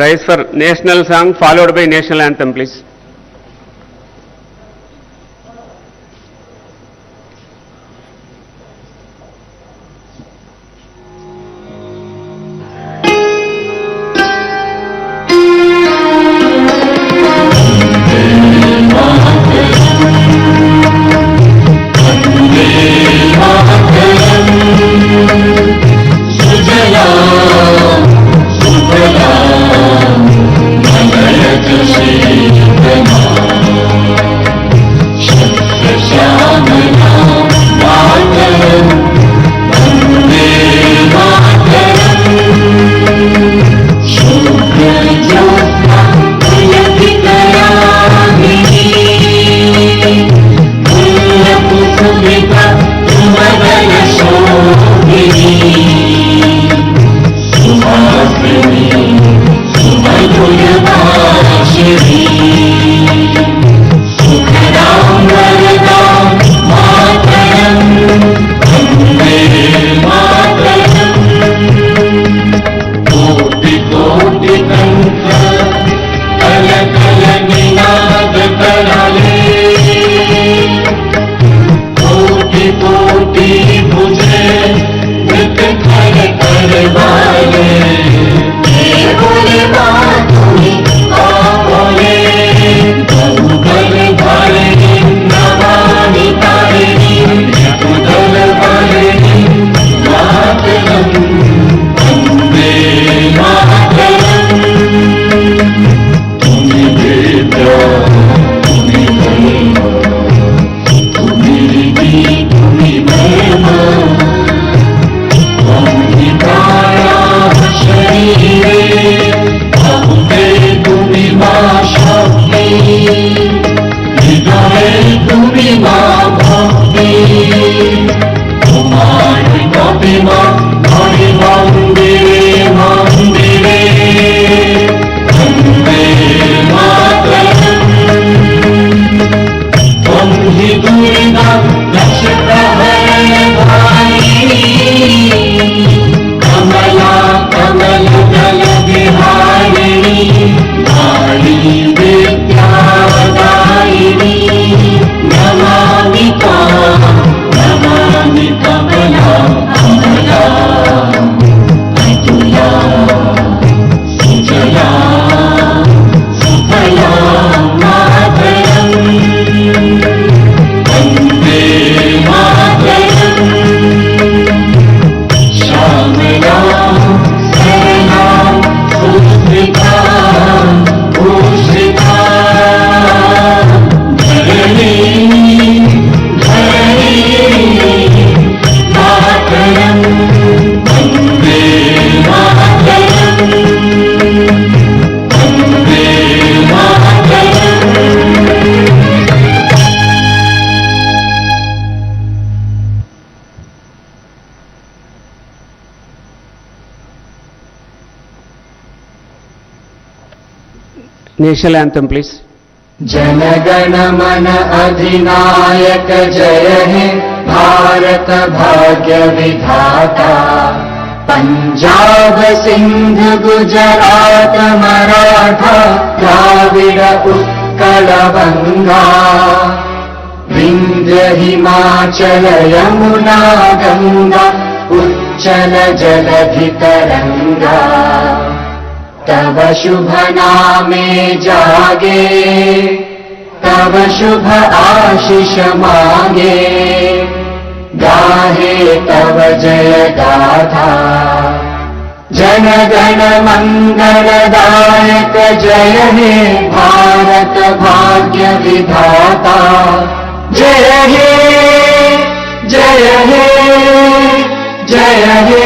rise for national song followed by national anthem, please. National anthem, please. जनगण मन अधिनायक जय हे भारत भाग्य विधाता। पंजाब सिंध गुजरात मराठा द्राविड़ उत्कल बंगा। विंध्य हिमाचल यमुना गंगा उच्चल जलधि तरंगा। तव शुभ नामे जागे तव शुभ आशीष मांगे। गाहे तव जय गाथा जन गण मंगलदायक जय हे भारत भाग्य विधाता। जय हे जय हे जय हे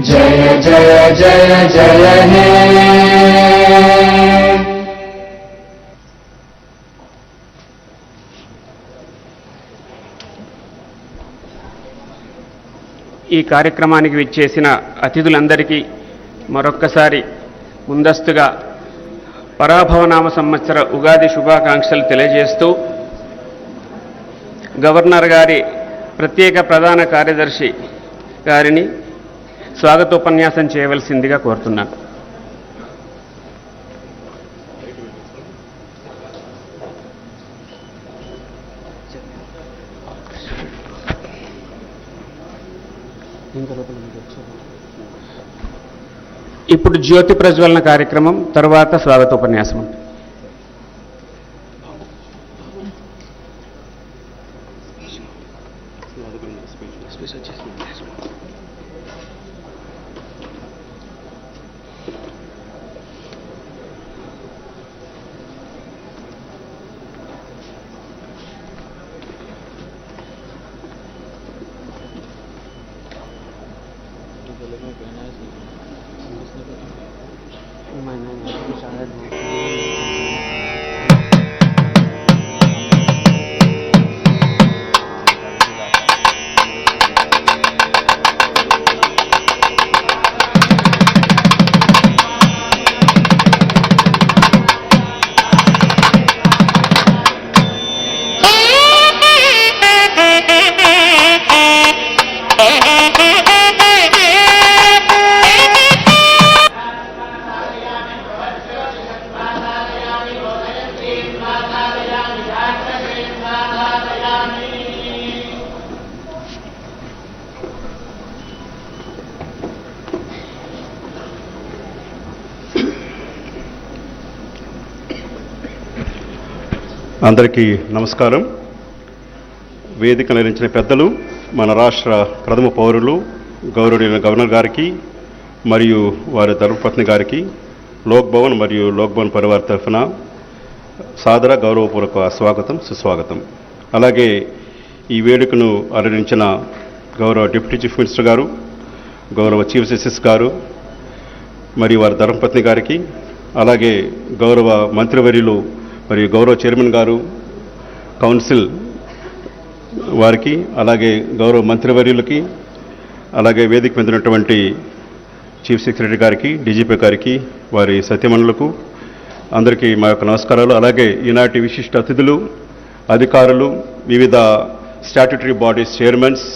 जय जय जय जय हे। ఈ కార్యక్రమానికి విచ్చేసిన అతిథులందరికీ మరొక్కసారి ముందస్తుగా పరాభవనామ సంవత్సర ఉగాది శుభాకాంక్షలు తెలియజేస్తూ గవర్నర్ గారి ప్రత్యేక ప్రధాన కార్యదర్శి గారిని స్వాగతోపన్యాసం చేయవలసిందిగా కోరుతున్నాను. ఇప్పుడు జ్యోతి ప్రజ్వలన కార్యక్రమం, తర్వాత స్వాగతోపన్యాసం. అందరికీ నమస్కారం. వేదిక నిర్వహించిన పెద్దలు, మన రాష్ట్ర ప్రథమ పౌరులు గౌరవనీయులైన గవర్నర్ గారికి మరియు వారి ధర్మపత్ని గారికి లోక్ భవన్ మరియు లోక్ భవన్ పరివార్ తరఫున సాదర గౌరవపూర్వక స్వాగతం, సుస్వాగతం. అలాగే ఈ వేడుకను అలరించిన గౌరవ డిప్యూటీ చీఫ్ మినిస్టర్ గారు, గౌరవ చీఫ్ జస్టిస్ గారు మరియు వారి ధర్మపత్ని గారికి, అలాగే గౌరవ మంత్రివర్యులు మరియు గౌరవ చైర్మన్ గారు, కౌన్సిల్ వారికి, అలాగే గౌరవ మంత్రివర్యులకి, అలాగే వేదిక మీద ఉన్నటువంటి చీఫ్ సెక్రటరీ గారికి, డీజీపీ గారికి, వారి సత్యమణులకు అందరికీ మా యొక్క నమస్కారాలు. అలాగే ఈనాటి విశిష్ట అతిథులు, అధికారులు, వివిధ statutory bodies chairmans,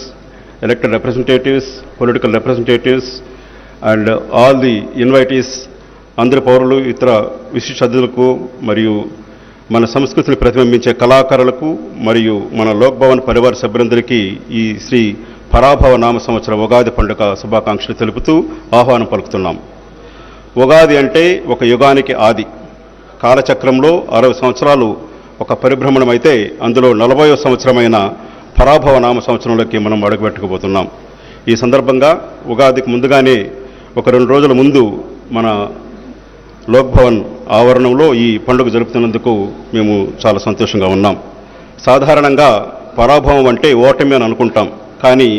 elected representatives, political representatives and all the invitees, అందరి పౌరులు, ఇతర విశిష్ట అతిథులకు మరియు మన సంస్కృతిని ప్రతిబింబించే కళాకారులకు మరియు మన లోక్ భవన్ పరివార సభ్యులందరికీ ఈ శ్రీ పరాభవ నామ సంవత్సర ఉగాది పండుగ శుభాకాంక్షలు తెలుపుతూ ఆహ్వానం పలుకుతున్నాం. ఉగాది అంటే ఒక యుగానికి ఆది. కాలచక్రంలో 60 సంవత్సరాలు ఒక పరిభ్రమణం అయితే, అందులో 40వ సంవత్సరమైన పరాభవ నామ సంవత్సరంలోకి మనం అడుగుపెట్టుకుపోతున్నాం. ఈ సందర్భంగా ఉగాదికి ముందుగానే ఒక 2 రోజుల ముందు మన లోక్ భవన్ ఆవరణంలో ఈ పండుగ జరుపుతున్నందుకు మేము చాలా సంతోషంగా ఉన్నాం. సాధారణంగా పరాభవం అంటే ఓటమి అని అనుకుంటాం, కానీ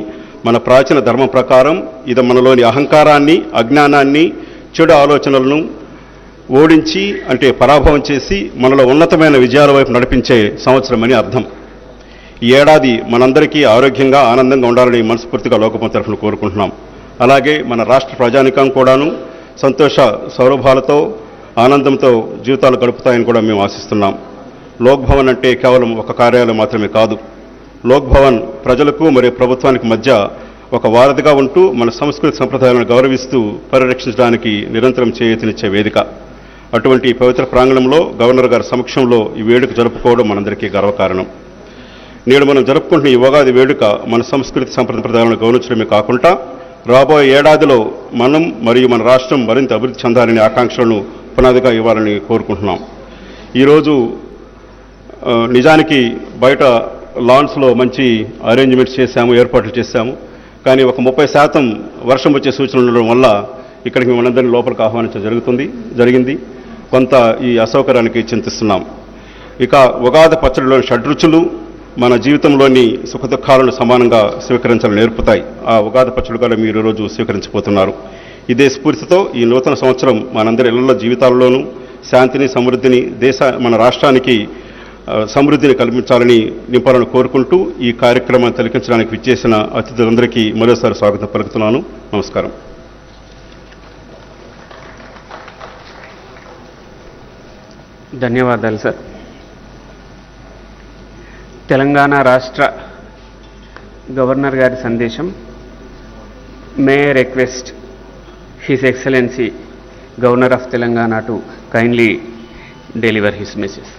మన ప్రాచీన ధర్మం ప్రకారం ఇది మనలోని అహంకారాన్ని, అజ్ఞానాన్ని, చెడు ఆలోచనలను ఓడించి, అంటే పరాభవం చేసి మనలో ఉన్నతమైన విజయాల వైపు నడిపించే సంవత్సరం అని అర్థం. ఈ ఏడాది మనందరికీ ఆరోగ్యంగా, ఆనందంగా ఉండాలని మనస్ఫూర్తిగా లోకభవన్ తరఫున కోరుకుంటున్నాం. అలాగే మన రాష్ట్ర ప్రజానికం కూడాను సంతోష సౌరభాలతో, ఆనందంతో జీవితాలు గడుపుతాయని కూడా మేము ఆశిస్తున్నాం. లోక్ భవన్ అంటే కేవలం ఒక కార్యాలయం మాత్రమే కాదు. లోక్ భవన్ ప్రజలకు మరియు ప్రభుత్వానికి మధ్య ఒక వారధిగా ఉంటూ మన సంస్కృతి సంప్రదాయాలను గౌరవిస్తూ పరిరక్షించడానికి నిరంతరం చేయూతనిచ్చే వేదిక. అటువంటి పవిత్ర ప్రాంగణంలో గవర్నర్ గారి సమక్షంలో ఈ వేడుక జరుపుకోవడం మనందరికీ గర్వకారణం. నేడు మనం జరుపుకుంటున్న ఈ ఉగాది వేడుక మన సంస్కృతి సంప్రదాయాలను గౌరవించడమే కాకుండా రాబోయే ఏడాదిలో మనం మరియు మన రాష్ట్రం మరింత అభివృద్ధి చెందాలనే ఆకాంక్షలను పునాదిగా ఇవ్వాలని కోరుకుంటున్నాం. ఈరోజు నిజానికి బయట లాన్స్లో మంచి అరేంజ్మెంట్స్ చేశాము, ఏర్పాట్లు చేశాము. కానీ ఒక 30% వర్షం వచ్చే సూచనలు ఉండడం వల్ల ఇక్కడికి మనందరినీ లోపలికి ఆహ్వానించడం జరిగింది. కొంత ఈ అసౌకర్యానికి చింతిస్తున్నాం. ఇక ఉగాది పచ్చడిలోని షడ్రుచులు మన జీవితంలోని సుఖదుఖాలను సమానంగా స్వీకరించాలని నేర్పుతాయి. ఆ ఉగాది పచ్చడిగా మీరు ఈరోజు స్వీకరించబోతున్నారు. ఇదే స్ఫూర్తితో ఈ నూతన సంవత్సరం మనందరి ఇళ్ల జీవితాల్లోనూ శాంతిని, సమృద్ధిని, మన రాష్ట్రానికి సమృద్ధిని కల్పించాలని నింపాలని కోరుకుంటూ ఈ కార్యక్రమాన్ని తిలకించడానికి విచ్చేసిన అతిథులందరికీ మరోసారి స్వాగతం పలుకుతున్నాను. నమస్కారం. ధన్యవాదాలు సార్. తెలంగాణ రాష్ట్ర గవర్నర్ గారి సందేశం. May request his excellency governor of Telangana to kindly deliver his message.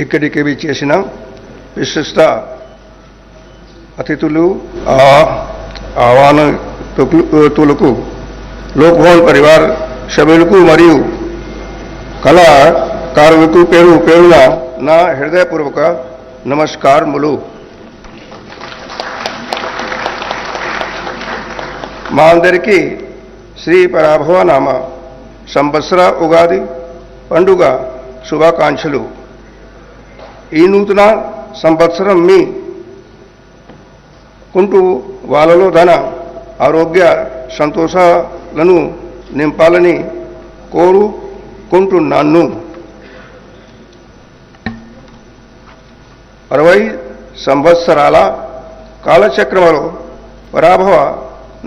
ఇక్కడికి విచ్చేసిన విశిష్ట అతిథులు ఆహ్వానితులకు లోక్భవన్ పరివార్ సభ్యులకు మరియు కళాకారులకు పేరు పేరున నా హృదయపూర్వక నమస్కారములు. మా అందరికీ శ్రీ పరాభవ నామ సంవత్సర ఉగాది పండుగ శుభాకాంక్షలు. ఈ నూతన సంవత్సరం మీ కుంటూ వాళ్ళలో ధన ఆరోగ్య సంతోషాలను నింపాలని కోరుకుంటున్నాను. 60 సంవత్సరాల కాలచక్రంలో పరాభవ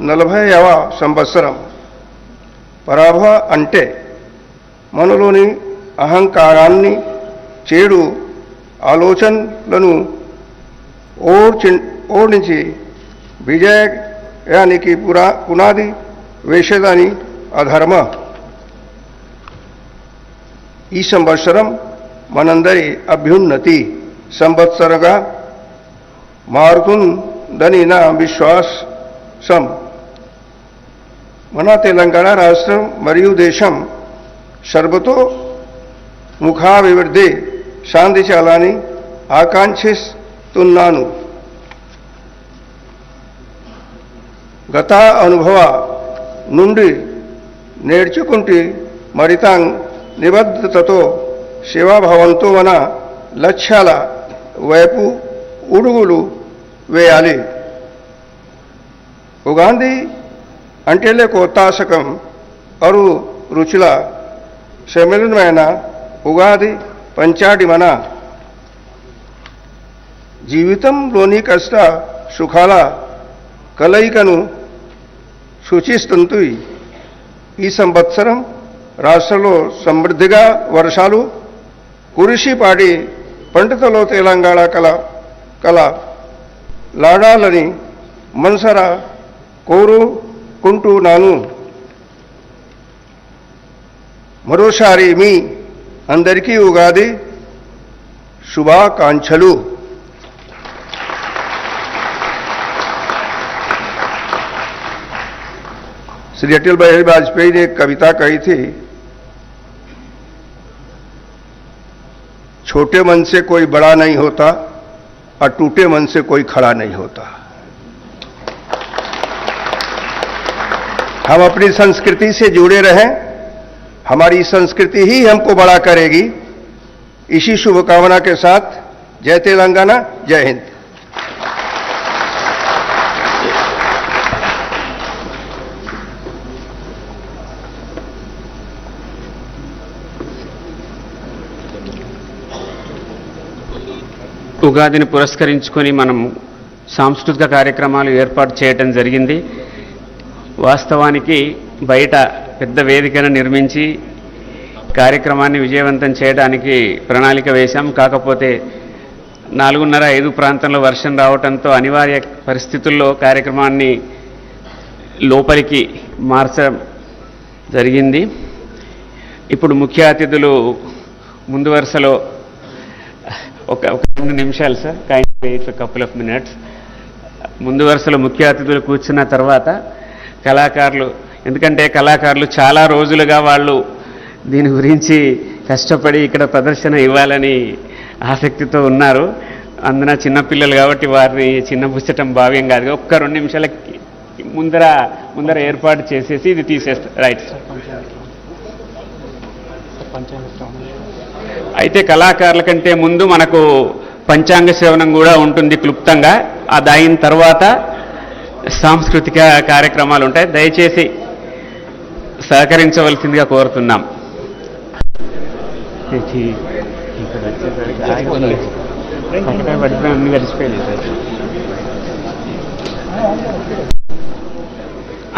40వ సంవత్సరం. పరాభవ అంటే మనలోని అహంకారాన్ని, చెడు ఆలోచనలను ఓడించి విజయానికి పునాది వేసేదని అధర్మ. ఈ సంవత్సరం మనందరి అభ్యున్నతి సంవత్సరంగా మారుతుందని నా విశ్వాసం. మన తెలంగాణ రాష్ట్రం మరియు దేశం సర్వతో ముఖాభివృద్ధి సాధించాలని ఆకాంక్షిస్తున్నాను. గత అనుభవ నుండి నేర్చుకుంటే మరింత నిబద్ధతతో సేవాభావంతో మన లక్ష్యాల వైపు అడుగులు వేయాలి. ఉగాది అంటేలే కొత్తాశకం అరు రుచుల సమ్మిళనమైన ఉగాది పంచాడి మన జీవితంలోని కష్ట సుఖాల కలయికను సూచిస్తుంది. ఈ సంవత్సరం రాష్ట్రంలో సమృద్ధిగా వర్షాలు కురిసి పాడి పండితులు తెలంగాణ కళ లాడాలని మనసారా కోరుకుంటున్నాను. మరోసారి మీ అందరికీ ఉగాది శుభాకాంక్షలు. श्री अटल बिहारी वाजपेयी ने एक कविता कही थी, छोटे मन से कोई बड़ा नहीं होता और टूटे मन से कोई खड़ा नहीं होता. हम अपनी संस्कृति से जुड़े रहें, हमारी संस्कृति ही हमको बड़ा करेगी. इसी शुभकामना के साथ जय तेलंगाना, जय हिंद. ఉగాదిని పురస్కరించుకొని మనం సాంస్కృతిక కార్యక్రమాలు ఏర్పాటు చేయటం జరిగింది. వాస్తవానికి బయట పెద్ద వేదికను నిర్మించి కార్యక్రమాన్ని విజయవంతం చేయడానికి ప్రణాళిక వేశాం. కాకపోతే 4:30-5 ప్రాంతంలో వర్షం రావడంతో అనివార్య పరిస్థితుల్లో కార్యక్రమాన్ని లోపలికి మార్చడం జరిగింది. ఇప్పుడు ముఖ్య అతిథులు ముందు వరుసలో ఒక 2 నిమిషాలు sir, kind wait for couple of minutes. ముందు వరుసలో ముఖ్య అతిథులు కూర్చున్న తర్వాత కళాకారులు, ఎందుకంటే కళాకారులు చాలా రోజులుగా వాళ్ళు దీని గురించి కష్టపడి ఇక్కడ ప్రదర్శన ఇవ్వాలని ఆసక్తితో ఉన్నారు. అందున చిన్నపిల్లలు కాబట్టి వారిని చిన్నపుచ్చటం భావ్యం కాదు. ఒక్క 2 నిమిషాలకి ముందర ఏర్పాటు చేసేసి ఇది తీసేస్తారు. Right sir. అయితే కళాకారుల కంటే ముందు మనకు పంచాంగ శ్రవణం కూడా ఉంటుంది క్లుప్తంగా. అది అయిన తర్వాత సాంస్కృతిక కార్యక్రమాలు ఉంటాయి. దయచేసి సహకరించవలసిందిగా కోరుతున్నాం.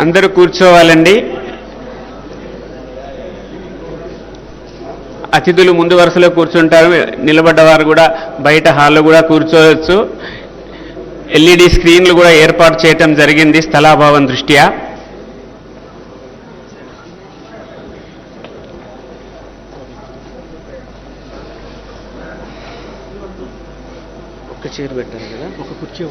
అందరూ కూర్చోవాలండి. అతిథులు ముందు వరుసలో కూర్చుంటారు. నిలబడ్డవారు కూడా బయట హాల్లో కూడా కూర్చోవచ్చు. ఎల్ఈడి స్క్రీన్లు కూడా ఏర్పాటు చేయటం జరిగింది స్థలాభావం దృష్ట్యా. చైర్ పెట్టారు కదా, ఒక కుర్చీ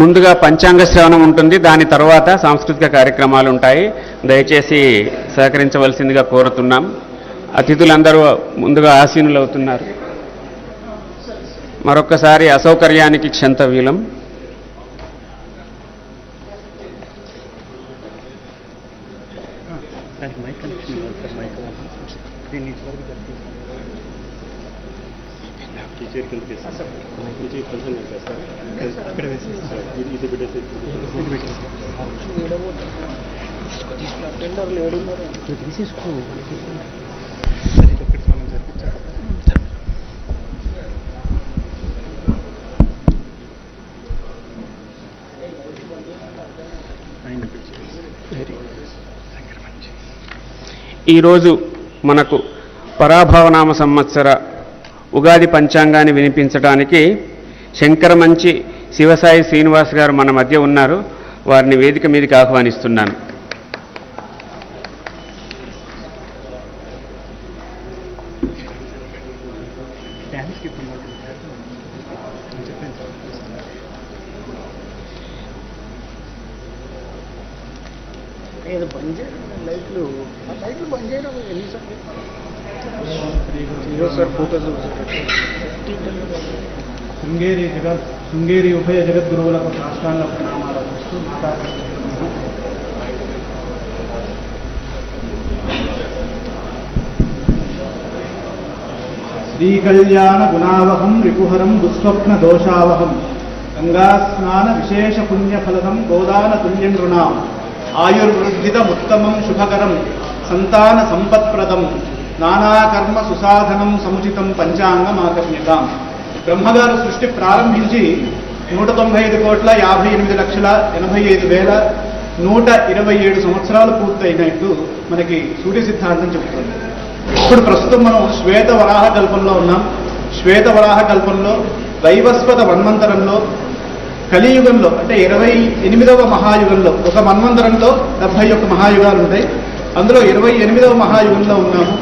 ముందుగా పంచాంగ శ్రవణం ఉంటుంది, దాని తర్వాత సాంస్కృతిక కార్యక్రమాలు ఉంటాయి. దయచేసి సహకరించవలసిందిగా కోరుతున్నాం. అతిథులందరూ ముందుగా ఆసీనులవుతున్నారు. మరొక్కసారి అసౌకర్యానికి క్షంతవ్యులం. ఈరోజు మనకు పరాభవనామ సంవత్సర ఉగాది పంచాంగాన్ని వినిపించడానికి శంకరమంచి శివసాయి శ్రీనివాస్ గారు మన మధ్య ఉన్నారు. వారిని వేదిక మీదకి ఆహ్వానిస్తున్నాను. శృంగేరి ఉభయ జగద్గురువులకు సాష్టాంగ ప్రణామాలు అర్పిస్తూ శ్రీకళ్యాణ గుణావహం రిపుహరం దుస్వప్న దోషావహం గంగాస్నాన విశేష పుణ్యఫలదం గోదాన తుల్యం నృణాం ఆయుర్వృద్ధిదముత్తమం శుభకరం సంతాన సంపత్ప్రదం నానాకర్మ సుసాధనం సముచితం పంచాంగమాకర్ణ్యతాం. బ్రహ్మగారు సృష్టి ప్రారంభించి 195,58,127 సంవత్సరాలు పూర్తయినట్టు మనకి సూర్య సిద్ధాంతం చెబుతుంది. ఇప్పుడు ప్రస్తుతం మనం శ్వేత వరాహ కల్పంలో ఉన్నాం. శ్వేత వరాహ కల్పంలో వైవస్వత మన్వంతరంలో కలియుగంలో అంటే 28వ మహాయుగంలో, ఒక మన్వంతరంలో 71 మహాయుగాలు ఉంటాయి. అందులో 28వ మహాయుగంలో ఉన్నాము.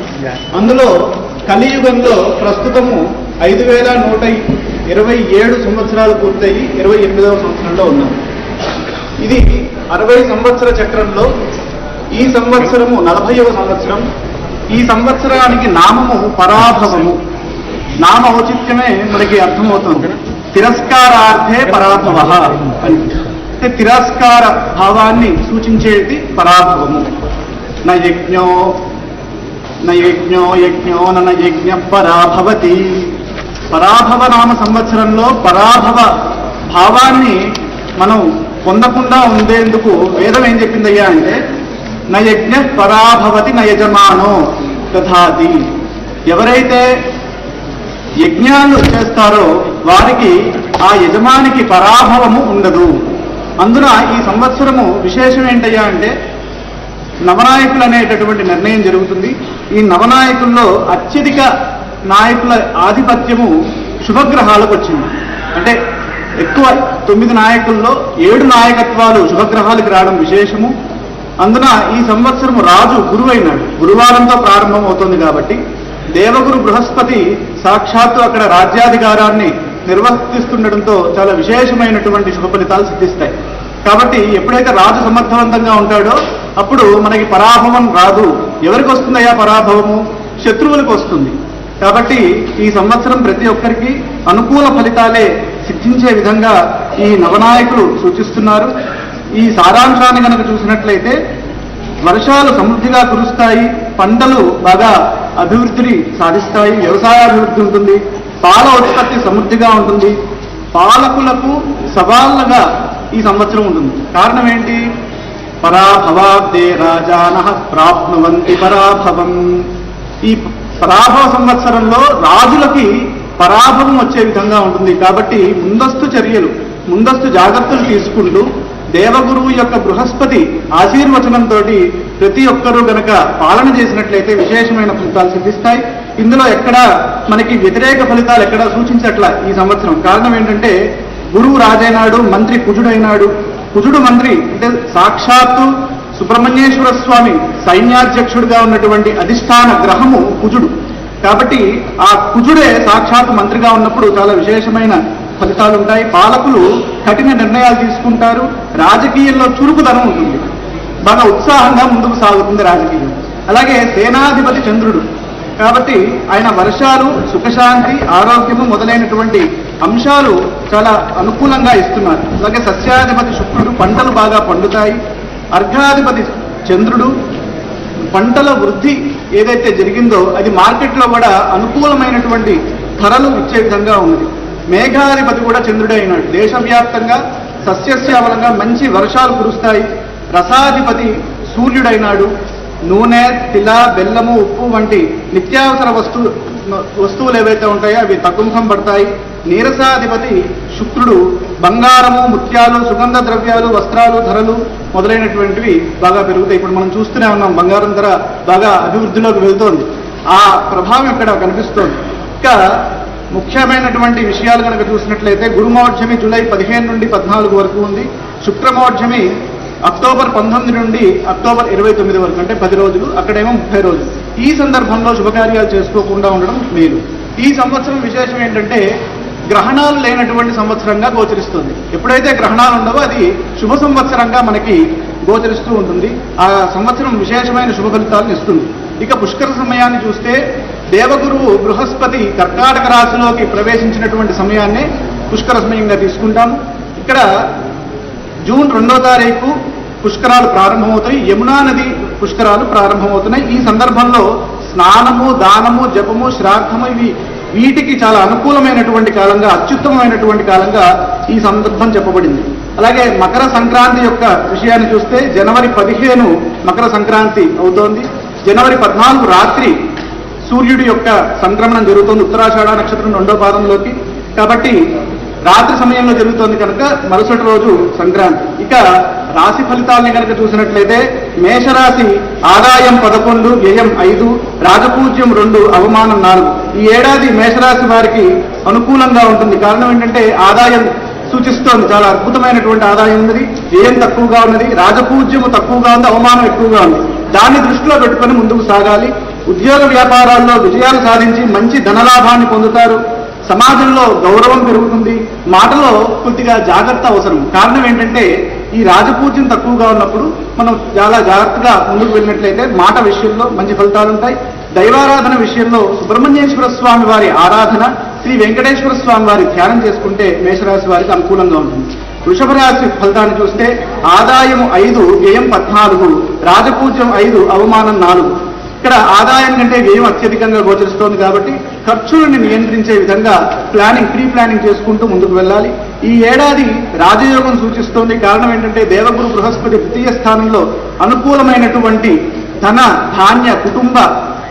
అందులో కలియుగంలో ప్రస్తుతము 5,127 సంవత్సరాలు పూర్తయి 28వ సంవత్సరంలో ఉన్నాము. ఇది 60 సంవత్సర చక్రంలో ఈ సంవత్సరము 40వ సంవత్సరం. ఈ సంవత్సరానికి నామము పరాభవము. నామ ఔచిత్యమే మనకి అర్థమవుతుంది. తిరస్కారార్థే పరాభవ అంటే తిరస్కార భావాన్ని సూచించేది పరాభవము. నయజ్ఞో యజ్ఞో నన యజ్ఞ పరాభవతి. పరాభవ నామ సంవత్సరంలో పరాభవ భావాన్ని మనం పొందకుండా ఉండేందుకు వేదం ఏం చెప్పిందయ్యా అంటే నయజ్ఞ పరాభవతి నయజమానో దధాతి. ఎవరైతే యజ్ఞాలు చేస్తారో వారికి ఆ యజమానికి పరాభవము ఉండదు. అందున ఈ సంవత్సరము విశేషం ఏంటయ్యా అంటే నవనాయకులు అనేటటువంటి నిర్ణయం జరుగుతుంది. ఈ నవనాయకుల్లో అత్యధిక నాయకుల ఆధిపత్యము శుభగ్రహాలకు వచ్చింది. అంటే ఎక్కువ 9 నాయకుల్లో 7 నాయకత్వాలు శుభగ్రహాలకు రావడం విశేషము. అందున ఈ సంవత్సరము రాజు గురువైనాడు. గురువారంతో ప్రారంభం అవుతుంది కాబట్టి దేవగురు బృహస్పతి సాక్షాత్తు అక్కడ రాజ్యాధికారాన్ని నిర్వర్తిస్తుండటంతో చాలా విశేషమైనటువంటి శుభ ఫలితాలు సిద్ధిస్తాయి. కాబట్టి ఎప్పుడైతే రాజు సమర్థవంతంగా ఉంటాడో అప్పుడు మనకి పరాభవం రాదు. ఎవరికి వస్తుందయ్యా పరాభవము? శత్రువులకు వస్తుంది. కాబట్టి ఈ సంవత్సరం ప్రతి ఒక్కరికి అనుకూల ఫలితాలే సిద్ధించే విధంగా ఈ నవనాయకులు సూచిస్తున్నారు. ఈ సారాంశాన్ని కనుక చూసినట్లయితే వర్షాలు సమృద్ధిగా కురుస్తాయి, పంటలు బాగా అభివృద్ధిని సాధిస్తాయి, వ్యవసాయాభివృద్ధి ఉంటుంది, పాల ఉత్పత్తి సమృద్ధిగా ఉంటుంది, పాలకులకు సవాళ్ళగా ఈ సంవత్సరం ఉంటుంది. కారణం ఏంటి? పరాభవాబ్దే రాజానః ప్రాప్నువంతి పరాభవం. ఈ పరాభవ సంవత్సరంలో రాజులకి పరాభవం వచ్చే విధంగా ఉంటుంది. కాబట్టి ముందస్తు చర్యలు, ముందస్తు జాగ్రత్తలు తీసుకుంటూ దేవగురువు యొక్క బృహస్పతి ఆశీర్వచనంతో ప్రతి ఒక్కరూ గనక పాలన చేసినట్లయితే విశేషమైన ఫలితాలు సిద్ధిస్తాయి. ఇందులో ఎక్కడా మనకి వ్యతిరేక ఫలితాలు ఎక్కడా సూచించట్ల ఈ సంవత్సరం. కారణం ఏంటంటే గురువు రాజైనాడు, మంత్రి కుజుడైనాడు. కుజుడు మంత్రి అంటే సాక్షాత్తు సుబ్రహ్మణ్యేశ్వర స్వామి సైన్యాధ్యక్షుడిగా ఉన్నటువంటి అధిష్టాన గ్రహము కుజుడు. కాబట్టి ఆ కుజుడే సాక్షాత్ మంత్రిగా ఉన్నప్పుడు చాలా విశేషమైన ఫలితాలు ఉంటాయి. పాలకులు కఠిన నిర్ణయాలు తీసుకుంటారు. రాజకీయంలో చురుకుదనం ఉంటుంది. బాగా ఉత్సాహంగా ముందుకు సాగుతుంది రాజకీయం. అలాగే సేనాధిపతి చంద్రుడు కాబట్టి ఆయన వర్షాలు, సుఖశాంతి, ఆరోగ్యము మొదలైనటువంటి అంశాలు చాలా అనుకూలంగా ఇస్తున్నారు. అలాగే సస్యాధిపతి శుక్రుడు, పంటలు బాగా పండుతాయి. అర్ఘాధిపతి చంద్రుడు, పంటల వృద్ధి ఏదైతే జరిగిందో అది మార్కెట్లో కూడా అనుకూలమైనటువంటి ధరలు ఇచ్చే విధంగా ఉంది. మేఘాధిపతి కూడా చంద్రుడే అయినాడు. దేశవ్యాప్తంగా సస్యశ్యామలంగా మంచి వర్షాలు కురుస్తాయి. రసాధిపతి సూర్యుడైనాడు. నూనె, తిల, బెల్లము, ఉప్పు వంటి నిత్యావసర వస్తువులు ఏవైతే ఉంటాయో అవి తగ్గుముఖం పడతాయి. నీరసాధిపతి శుక్రుడు బంగారము, ముత్యాలు, సుగంధ ద్రవ్యాలు, వస్త్రాలు ధరలు మొదలైనటువంటివి బాగా పెరుగుతాయి. ఇప్పుడు మనం చూస్తూనే ఉన్నాం బంగారం ధర బాగా అభివృద్ధిలోకి వెళ్తోంది. ఆ ప్రభావం ఇక్కడ కనిపిస్తోంది. ఇంకా ముఖ్యమైనటువంటి విషయాలు కనుక చూసినట్లయితే గురుమోర్జమి జూలై 15 నుండి 14 వరకు ఉంది. శుక్రమోర్జమి అక్టోబర్ 19 నుండి అక్టోబర్ 29 వరకు, అంటే 10 రోజులు, అక్కడేమో 30 రోజులు. ఈ సందర్భంలో శుభకార్యాలు చేసుకోకుండా ఉండడం మేలు. ఈ సంవత్సరం విశేషం ఏంటంటే గ్రహణాలు లేనటువంటి సంవత్సరంగా గోచరిస్తుంది. ఎప్పుడైతే గ్రహణాలు ఉండవో అది శుభ సంవత్సరంగా మనకి గోచరిస్తూ ఉంటుంది. ఆ సంవత్సరం విశేషమైన శుభ ఫలితాలను ఇస్తుంది. ఇక పుష్కర సమయాన్ని చూస్తే దేవగురువు బృహస్పతి కర్కాటక రాశిలోకి ప్రవేశించినటువంటి సమయాన్నే పుష్కర సమయంగా తీసుకుంటాము. ఇక్కడ జూన్ 2వ తారీఖు పుష్కరాలు ప్రారంభమవుతాయి. యమునా నది పుష్కరాలు ప్రారంభమవుతున్నాయి. ఈ సందర్భంలో స్నానము, దానము, జపము, శ్రాద్ధము వీటికి చాలా అనుకూలమైనటువంటి కాలంగా, అత్యుత్తమమైనటువంటి కాలంగా ఈ సందర్భం చెప్పబడింది. అలాగే మకర సంక్రాంతి యొక్క విషయాన్ని చూస్తే జనవరి 15 మకర సంక్రాంతి అవుతోంది. జనవరి 14 రాత్రి సూర్యుడి యొక్క సంక్రమణం జరుగుతోంది ఉత్తరాషాఢ నక్షత్రం 2వ పాదంలోకి. కాబట్టి రాత్రి సమయంలో జరుగుతోంది కనుక మరుసటి రోజు సంక్రాంతి. ఇక రాశి ఫలితాలని కనుక చూసినట్లయితే మేషరాశి ఆదాయం 11, వ్యయం 5, రాజపూజ్యం 2, అవమానం 4. ఈ ఏడాది మేషరాశి వారికి అనుకూలంగా ఉంటుంది. కారణం ఏంటంటే ఆదాయం సూచిస్తోంది, చాలా అద్భుతమైనటువంటి ఆదాయం ఉన్నది. వ్యయం తక్కువగా ఉన్నది, రాజపూజ్యము తక్కువగా ఉంది, అవమానం ఎక్కువగా ఉంది. దాన్ని దృష్టిలో పెట్టుకొని ముందుకు సాగాలి. ఉద్యోగ వ్యాపారాల్లో విజయాలు సాధించి మంచి ధనలాభాన్ని పొందుతారు. సమాజంలో గౌరవం పెరుగుతుంది. మాటలో కొద్దిగా జాగ్రత్త అవసరం. కారణం ఏంటంటే ఈ రాజపూజ్యం తక్కువగా ఉన్నప్పుడు మనం చాలా జాగ్రత్తగా ముందుకు వెళ్ళినట్లయితే మాట విషయంలో మంచి ఫలితాలు ఉంటాయి. దైవారాధన విషయంలో సుబ్రహ్మణ్యేశ్వర స్వామి వారి ఆరాధన, శ్రీ వెంకటేశ్వర స్వామి వారి ధ్యానం చేసుకుంటే మేషరాశి వారికి అనుకూలంగా ఉంటుంది. వృషభ రాశి ఫలితాన్ని చూస్తే ఆదాయం 5, వ్యయం 14, రాజపూజ్యం 5, అవమానం 4. ఇక్కడ ఆదాయం కంటే వ్యయం అత్యధికంగా గోచరిస్తోంది కాబట్టి ఖర్చులను నియంత్రించే విధంగా ప్రీ ప్లానింగ్ చేసుకుంటూ ముందుకు వెళ్ళాలి. ఈ ఏడాది రాజయోగం సూచిస్తోంది. కారణం ఏంటంటే దేవగురు బృహస్పతి 2వ స్థానంలో అనుకూలమైనటువంటి ధన, ధాన్య, కుటుంబ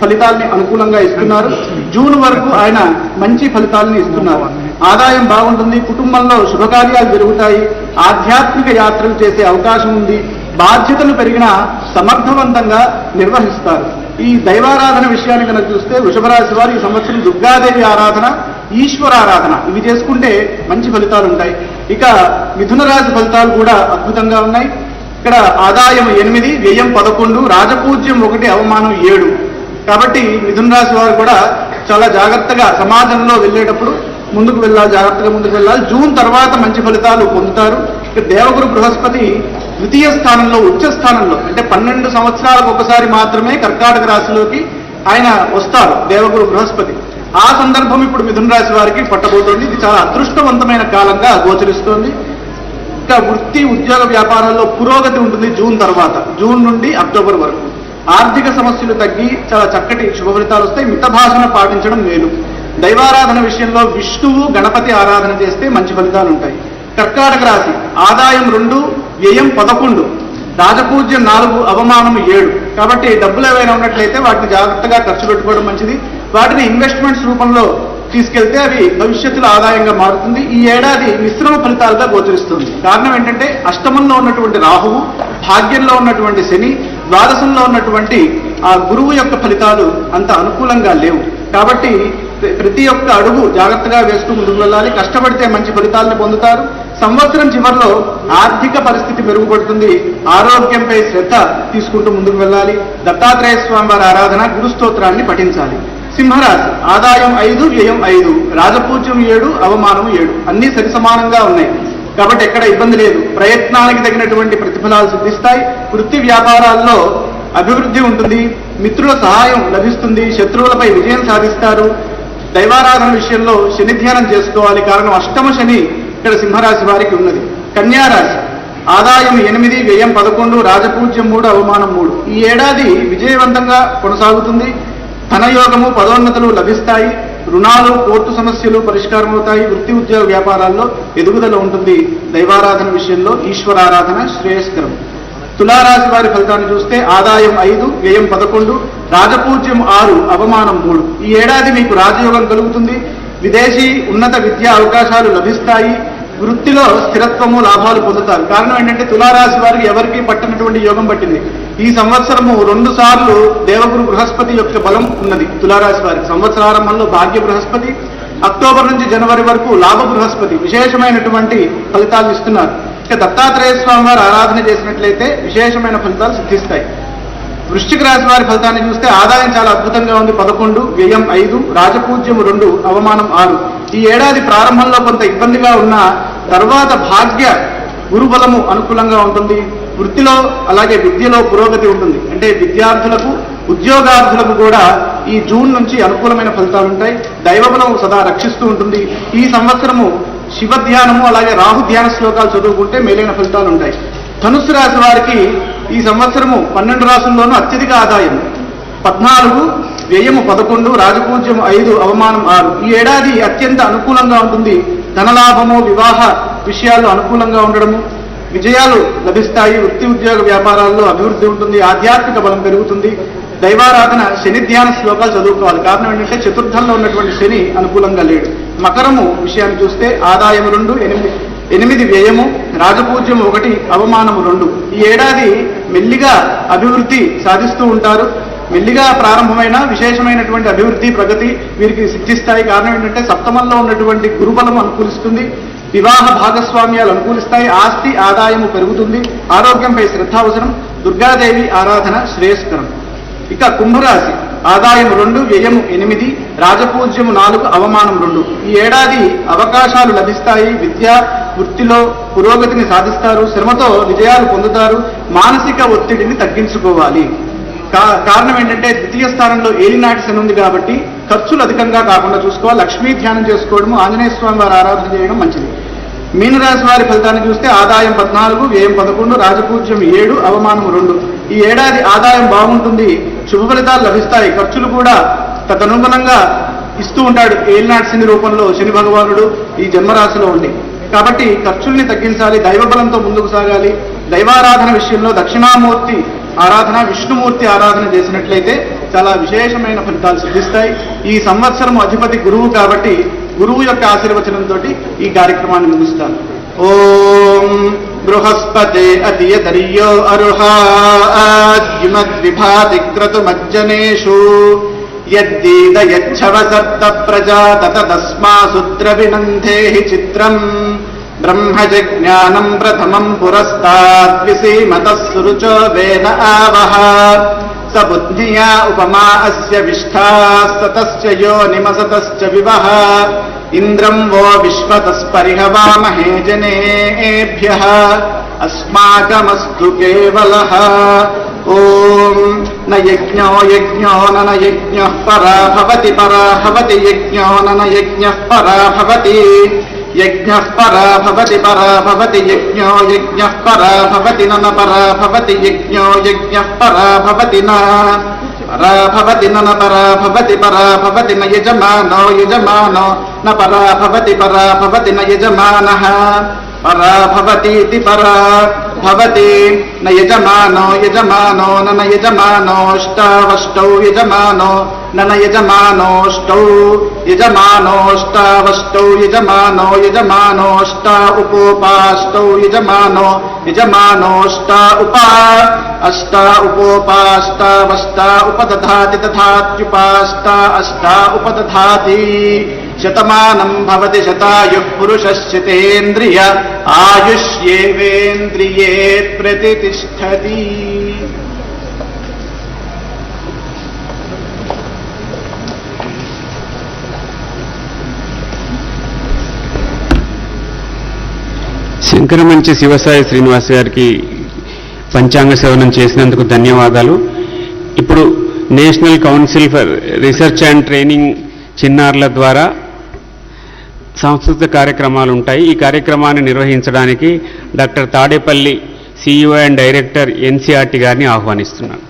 ఫలితాల్ని అనుకూలంగా ఇస్తున్నారు. జూన్ వరకు ఆయన మంచి ఫలితాలని ఇస్తున్నారు. ఆదాయం బాగుంటుంది. కుటుంబంలో శుభకార్యాలు జరుగుతాయి. ఆధ్యాత్మిక యాత్రలు చేసే అవకాశం ఉంది. బాధ్యతలు పెరిగినా సమర్థవంతంగా నిర్వహిస్తారు. ఈ దైవారాధన విషయాన్ని కనుక చూస్తే వృషభ రాశి వారు ఈ సంవత్సరం దుర్గాదేవి ఆరాధన, ఈశ్వరారాధన ఇవి చేసుకుంటే మంచి ఫలితాలు ఉంటాయి. ఇక మిథున రాశి ఫలితాలు కూడా అద్భుతంగా ఉన్నాయి. ఇక్కడ ఆదాయం 8, వ్యయం 11, రాజపూజ్యం 1, అవమానం 7. కాబట్టి మిథున రాశి వారు కూడా చాలా జాగ్రత్తగా సమాజంలో వెళ్ళేటప్పుడు ముందుకు వెళ్ళాలి, జాగ్రత్తగా ముందుకు వెళ్ళాలి. జూన్ తర్వాత మంచి ఫలితాలు పొందుతారు. ఇక దేవగురు బృహస్పతి 2వ స్థానంలో, ఉచ్చ స్థానంలో, అంటే 12 సంవత్సరాలకు ఒకసారి మాత్రమే కర్కాటక రాశిలోకి ఆయన వస్తారు దేవగురు బృహస్పతి. ఆ సందర్భం ఇప్పుడు మిథున రాశి వారికి పట్టబోతోంది. ఇది చాలా అదృష్టవంతమైన కాలంగా గోచరిస్తోంది. ఇంకా వృత్తి, ఉద్యోగ వ్యాపారాల్లో పురోగతి ఉంటుంది జూన్ తర్వాత, జూన్ నుండి అక్టోబర్ వరకు. ఆర్థిక సమస్యలు తగ్గి చాలా చక్కటి శుభ ఫలితాలు వస్తాయి. మితభాషణ పాటించడం మేలు. దైవారాధన విషయంలో విష్ణువు, గణపతి ఆరాధన చేస్తే మంచి ఫలితాలు ఉంటాయి. కర్కాటక రాశి ఆదాయం 2, వ్యయం 11, రాజపూజ్యం 4, అవమానం 7. కాబట్టి డబ్బులు ఏవైనా ఉన్నట్లయితే వాటిని జాగ్రత్తగా ఖర్చు పెట్టుకోవడం మంచిది. వాటిని ఇన్వెస్ట్మెంట్స్ రూపంలో తీసుకెళ్తే అవి భవిష్యత్తులో ఆదాయంగా మారుతుంది. ఈ ఏడాది మిశ్రమ ఫలితాలుగా గోచరిస్తుంది. కారణం ఏంటంటే అష్టమంలో ఉన్నటువంటి రాహువు, భాగ్యంలో ఉన్నటువంటి శని, ద్వాదశంలో ఉన్నటువంటి ఆ గురువు యొక్క ఫలితాలు అంత అనుకూలంగా లేవు. కాబట్టి ప్రతి ఒక్క అడుగు జాగ్రత్తగా వేస్తూ ముందుకు వెళ్ళాలి. కష్టపడితే మంచి ఫలితాలను పొందుతారు. సంవత్సరం చివరిలో ఆర్థిక పరిస్థితి మెరుగుపడుతుంది. ఆరోగ్యంపై శ్రద్ధ తీసుకుంటూ ముందుకు వెళ్ళాలి. దత్తాత్రేయ స్వామి వారి ఆరాధన, గురు స్తోత్రాన్ని పఠించాలి. సింహరాశి ఆదాయం 5, వ్యయం 5, రాజపూజ్యం 7, అవమానం 7, అన్నీ సరి సమానంగా ఉన్నాయి. కాబట్టి ఎక్కడ ఇబ్బంది లేదు. ప్రయత్నానికి తగినటువంటి ప్రతిఫలాలు సిద్ధిస్తాయి. వృత్తి వ్యాపారాల్లో అభివృద్ధి ఉంటుంది. మిత్రుల సహాయం లభిస్తుంది. శత్రువులపై విజయం సాధిస్తారు. దైవారాధన విషయంలో శని ధ్యానం చేసుకోవాలి. కారణం అష్టమ శని ఇక్కడ సింహరాశి వారికి ఉన్నది. కన్యారాశి ఆదాయం 8, వ్యయం 11, రాజపూజ్యం 3, అవమానం 3. ఈ ఏడాది విజయవంతంగా కొనసాగుతుంది. ధనయోగము, పదోన్నతులు లభిస్తాయి. రుణాలు, కోర్టు సమస్యలు పరిష్కారం అవుతాయి. వృత్తి ఉద్యోగ వ్యాపారాల్లో ఎదుగుదల ఉంటుంది. దైవారాధన విషయంలో ఈశ్వరారాధన శ్రేయస్కరం. తులారాశి వారి ఫలితాన్ని చూస్తే ఆదాయం 5, వ్యయం 11, రాజపూజ్యం 6, అవమానం 3. ఈ ఏడాది మీకు రాజయోగం కలుగుతుంది. విదేశీ ఉన్నత విద్యా అవకాశాలు లభిస్తాయి. వృత్తిలో స్థిరత్వము, లాభాలు పొందుతారు. కారణం ఏంటంటే తులారాశి వారికి ఎవరికి పట్టినటువంటి యోగం పట్టింది. ఈ సంవత్సరము 2 సార్లు దేవగురు బృహస్పతి యొక్క బలం ఉన్నది తులారాశి వారికి. సంవత్సరారంభంలో భాగ్య బృహస్పతి, అక్టోబర్ నుంచి జనవరి వరకు లాభ బృహస్పతి విశేషమైనటువంటి ఫలితాలు ఇస్తున్నారు. ఇక దత్తాత్రేయ స్వామి వారు ఆరాధన చేసినట్లయితే విశేషమైన ఫలితాలు సిద్ధిస్తాయి. వృశ్చిక రాశి వారి ఫలితాన్ని చూస్తే ఆదాయం చాలా అద్భుతంగా ఉంది. 11, వ్యయం 5, రాజపూజ్యం 2, అవమానం 6. ఈ ఏడాది ప్రారంభంలో కొంత ఇబ్బందిగా ఉన్న తర్వాత భాగ్య గురుబలము అనుకూలంగా ఉంటుంది. వృత్తిలో అలాగే విద్యలో పురోగతి ఉంటుంది. అంటే విద్యార్థులకు, ఉద్యోగార్థులకు కూడా ఈ జూన్ నుంచి అనుకూలమైన ఫలితాలు ఉంటాయి. దైవబలం సదా రక్షిస్తూ ఉంటుంది. ఈ సంవత్సరము శివ ధ్యానము అలాగే రాహు ధ్యాన శ్లోకాలు చదువుకుంటే మేలైన ఫలితాలు ఉంటాయి. ధనుస్సు రాశి వారికి ఈ సంవత్సరము 12 రాశుల్లోనూ అత్యధిక ఆదాయం 14, వ్యయము 11, రాజపూజ్యం 5, అవమానం 6. ఈ ఏడాది అత్యంత అనుకూలంగా ఉంటుంది. ధనలాభము, వివాహ విషయాలు అనుకూలంగా ఉండడము, విజయాలు లభిస్తాయి. వృత్తి ఉద్యోగ వ్యాపారాల్లో అభివృద్ధి ఉంటుంది. ఆధ్యాత్మిక బలం పెరుగుతుంది. దైవారాధన, శని ధ్యాన శ్లోకాలు చదువుకోవాలి. కారణం ఏంటంటే చతుర్థంలో ఉన్నటువంటి శని అనుకూలంగా లేడు. మకరము విషయాన్ని చూస్తే ఆదాయం 2, 8 వ్యయము, రాజపూజ్యం 1, అవమానము 2. ఈ ఏడాది మెల్లిగా అభివృద్ధి సాధిస్తూ ఉంటారు. మెల్లిగా ప్రారంభమైన విశేషమైనటువంటి అభివృద్ధి, ప్రగతి వీరికి సిద్ధిస్తాయి. కారణం ఏంటంటే సప్తమంలో ఉన్నటువంటి గురుబలం అనుకూలిస్తుంది. వివాహ భాగస్వామ్యాలు అనుకూలిస్తాయి. ఆస్తి ఆదాయము పెరుగుతుంది. ఆరోగ్యంపై శ్రద్ధ అవసరం. దుర్గాదేవి ఆరాధన శ్రేయస్కరం. ఇక కుంభరాశి ఆదాయం 2, వ్యయము 8, రాజపూజ్యము 4, అవమానం 2. ఈ ఏడాది అవకాశాలు లభిస్తాయి. విద్యా వృత్తిలో పురోగతిని సాధిస్తారు. శ్రమతో విజయాలు పొందుతారు. మానసిక ఒత్తిడిని తగ్గించుకోవాలి. కారణం ఏంటంటే ద్వితీయ స్థానంలో ఏలినాటి శని ఉంది కాబట్టి ఖర్చులు అధికంగా కాకుండా చూసుకోవాలి. లక్ష్మీ ధ్యానం చేసుకోవడము, ఆంజనేయ స్వామి వారి ఆరాధన చేయడం మంచిది. మీనరాశి వారి ఫలితాన్ని చూస్తే ఆదాయం 14, వ్యయం 11, రాజపూజ్యం 7, అవమానం 2. ఈ ఏడాది ఆదాయం బాగుంటుంది. శుభ ఫలితాలు లభిస్తాయి. ఖర్చులు కూడా తదనుగుణంగా ఇస్తూ ఉంటాడు ఏలినాటి శని రూపంలో శని భగవానుడు ఈ జన్మరాశిలో ఉండి. కాబట్టి ఖర్చుల్ని తగ్గించాలి. దైవబలంతో ముందుకు సాగాలి. దైవారాధన విషయంలో దక్షిణామూర్తి ఆరాధన, విష్ణుమూర్తి ఆరాధన చేసినట్లయితే చాలా విశేషమైన ఫలితాలు సిద్ధిస్తాయి. ఈ సంవత్సరం అధిపతి గురువు కాబట్టి గురువు యొక్క ఆశీర్వచనంతో ఈ కార్యక్రమాన్ని ముగిస్తాను. ఓం బృహస్పతే అతియతర్యో అరుహాద్యుమద్విభాతి క్రతుమజ్జనేషు యద్దీదయచ్చవసర్త ప్రజా తతస్మాసుద్రవినందేహి చిత్రం బ్రహ్మజజ్ఞానం ప్రథమం పురస్తాద్విసీమతః సురుచో వేన ఆవహ స బుద్ధ్యా ఉపమా అస్య విష్ఠాస్తతశ్చ యోనిమసతశ్చ వివహ ఇంద్రం వో విశ్వతస్పరిహవామహే జనేభ్యః అస్మాకమస్తు కేవలః. ఓం న యజ్ఞో యజ్ఞో నన యజ్ఞః పరా భవతి పరా భవతి యజ్ఞో నన యజ్ఞః పరా భవతి యజ్ఞః పరా భవతి పరా భవతి యజ్ఞో యజ్ఞః పరా భవతి నన పరా భవతి యజ్ఞో యజ్ఞః పరా భవతి న పరా భవతి నన పరా భవతి పరా భవతి న యజమానో యజమానో न परा भवति न यजमानः परा भवतीति परा भवति न यजमानो न यजमानोष्टावष्टौ यजमानो न यजमानोष्टौ यजमानोष्टावष्टौ यजमानोष्टा उपोपाष्टौ यजमानोष्टा उपा अष्टा उपोपाष्टावष्टा उपदधाति तथात्युपाष्टा अष्टा उपदधाति शतमानं भवति शतायुः पुरुषश्चितेन्द्रिय आयुष्येवेन्द्रिये प्रतिष्ठति। శంకరమంచి శివసాయి శ్రీనివాస్ గారికి పంచాంగ సేవనం చేసినందుకు ధన్యవాదాలు. ఇప్పుడు national council for research and training చిన్నారుల ద్వారా సాంస్కృతిక కార్యక్రమాలు ఉంటాయి. ఈ కార్యక్రమాన్ని నిర్వహించడానికి doctor Tadepalli CEO and director NCERT గారిని ఆహ్వానిస్తున్నాను.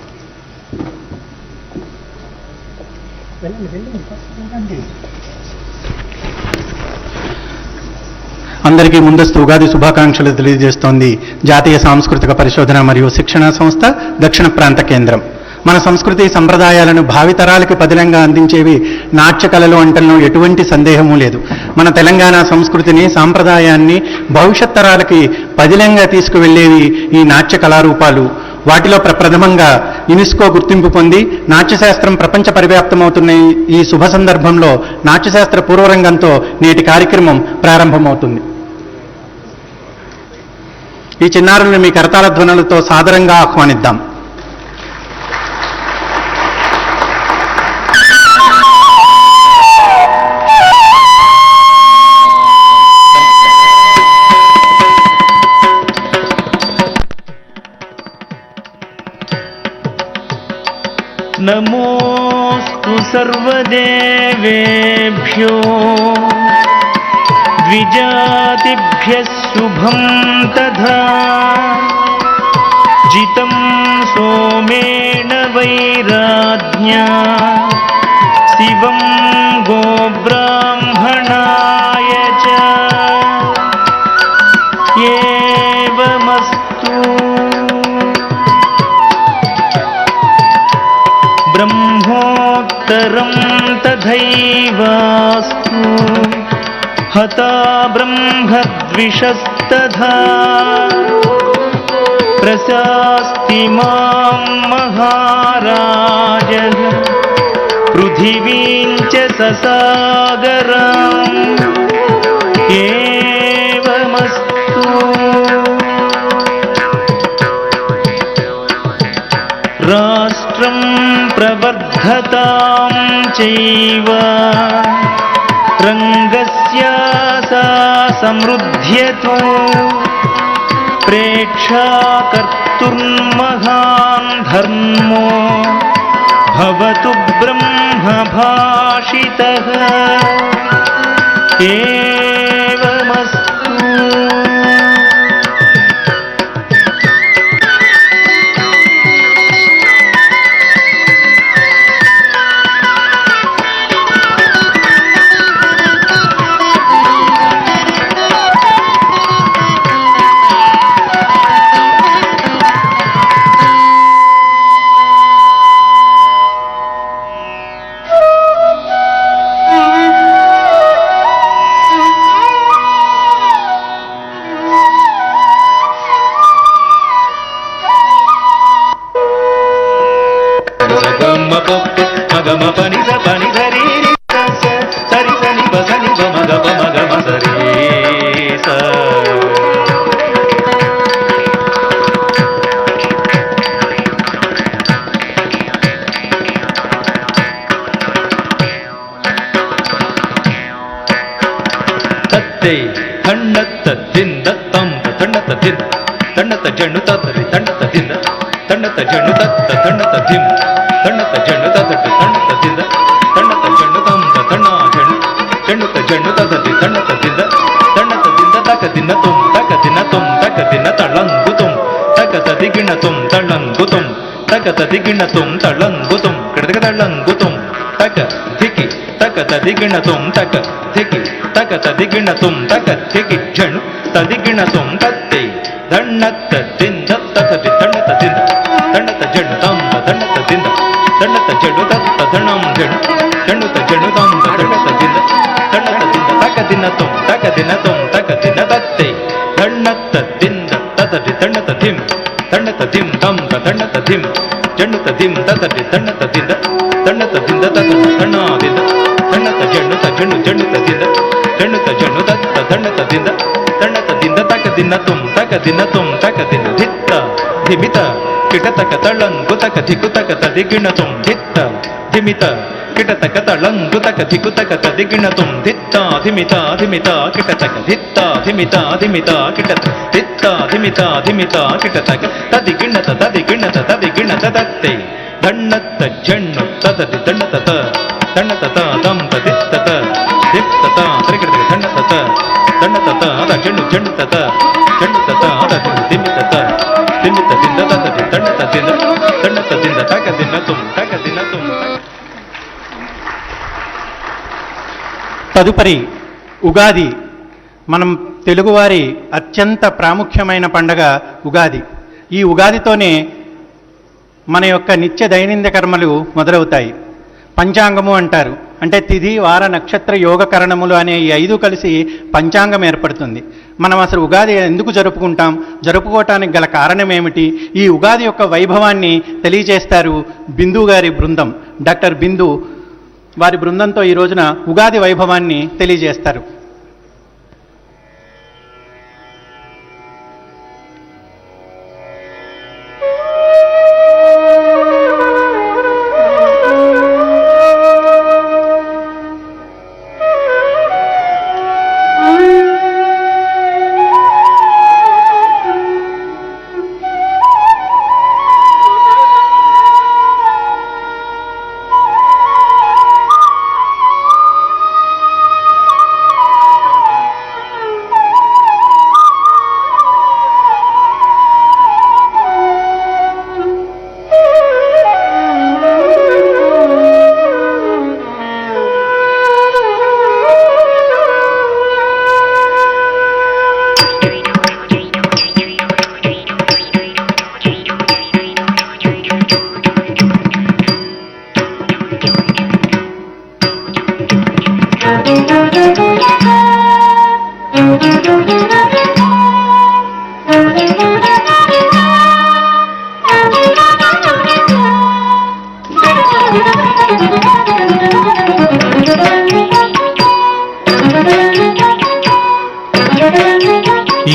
అందరికీ ముందస్తు ఉగాది శుభాకాంక్షలు తెలియజేస్తోంది జాతీయ సాంస్కృతిక పరిశోధన మరియు శిక్షణా సంస్థ దక్షిణ ప్రాంత కేంద్రం. మన సంస్కృతి సంప్రదాయాలను భావితరాలకి పదిలంగా అందించేవి నాట్య కళలు అంటల్లో ఎటువంటి సందేహమూ లేదు. మన తెలంగాణ సంస్కృతిని సాంప్రదాయాన్ని భవిష్యత్ తరాలకి పదిలంగా తీసుకువెళ్లేవి ఈ నాట్య కళారూపాలు. వాటిలో ప్రప్రథమంగా యునెస్కో గుర్తింపు పొంది నాట్యశాస్త్రం ప్రపంచ పరివ్యాప్తమవుతున్న ఈ శుభ సందర్భంలో నాట్యశాస్త్ర పూర్వరంగంతో నేటి కార్యక్రమం ప్రారంభమవుతుంది. ఈ చిన్నారులను మీ కరతాళ ధ్వనులతో సాదరంగా ఆహ్వానిద్దాం. नमोऽस्तु सर्वदेवेभ्यो द्विजातिभ्यः शुभं तथा जितं सोमेन वैराज्ञा शिवं गोब्राह्मणाय च एवमस्तु। ब्रह्मोत्तरं तथैवास्तु हता ब्रह्मद्विषस्तथा प्रशास्ति मां महाराजः पृथिवीं च ससागरम् एवमस्तु। राष्ट्रं प्रवर्धतां चैव रङ्गस्य सा समृद्ध्यतु प्रेक्षाकर्तुर्महान् धर्मो भवतु ब्रह्मभाषितः एवमस्तु। తలంగుతుం తళంగుతుం కడగ తళంగుతుం తక ధికి తక తదిగిణ తుం తక ధికి తక తదిగిణ తుం తక ధికి ఝణు తదిగిణ తుం తత్తే దండత దింద తతది దండత దింద దండత జడు తంద దండత దింద దండత జడు తత్త దండం జడు దండత జడు తంద దండత దింద దండత దింద తక దిన తుం తక దిన తత్తే దండత దింద తతది దండత ధిం దండత ధిం తంద దండత ధిం జండుత దిం తతది దండత దింద దండత దింద తతది దండా దింద దండత జండుత జండు జండుత దింద జండుత జండు తత్త దండత దింద దండత దింద తక దిన తుం తక దిన ధిత్త ధిమిత కిటతక తళంగుతక ధికుతక తదిగిణ తుం ధిత్త ధిమిత కిటతక తళంగుతక ధికుతక తదిగిణ తుం ధిత్త ధిమిత ధిమిత కిటతక ధిత్త ధిమిత ధిమిత కిటత ధిత్త ధిమిత ధిమిత కిటతక తదిగిణత తత్తే దండత జన్ను తతది దండత దండత దం తదిత్తత దిత్తత త్రికృత దండత దండత జన్ను జన్నుతత జన్నుతత దిమితత దిమిత దింద తతది దండత దింద తక దిన తుం తదుపరి ఉగాది. మనం తెలుగువారి అత్యంత ప్రాముఖ్యమైన పండగ ఉగాది. ఈ ఉగాదితోనే మన యొక్క నిత్య దైనందిన కర్మలు మొదలవుతాయి. పంచాంగము అంటారు. అంటే తిథి వార నక్షత్ర యోగ కరణములు అనే ఈ 5 కలిసి పంచాంగం ఏర్పడుతుంది. మనం అసలు ఉగాది ఎందుకు జరుపుకుంటాం, జరుపుకోవటానికి గల కారణం ఏమిటి, ఈ ఉగాది యొక్క వైభవాన్ని తెలియజేస్తారు బిందు గారి బృందం. డాక్టర్ బిందు వారి బృందంతో ఈ రోజున ఉగాది వైభవాన్ని తెలియజేస్తారు.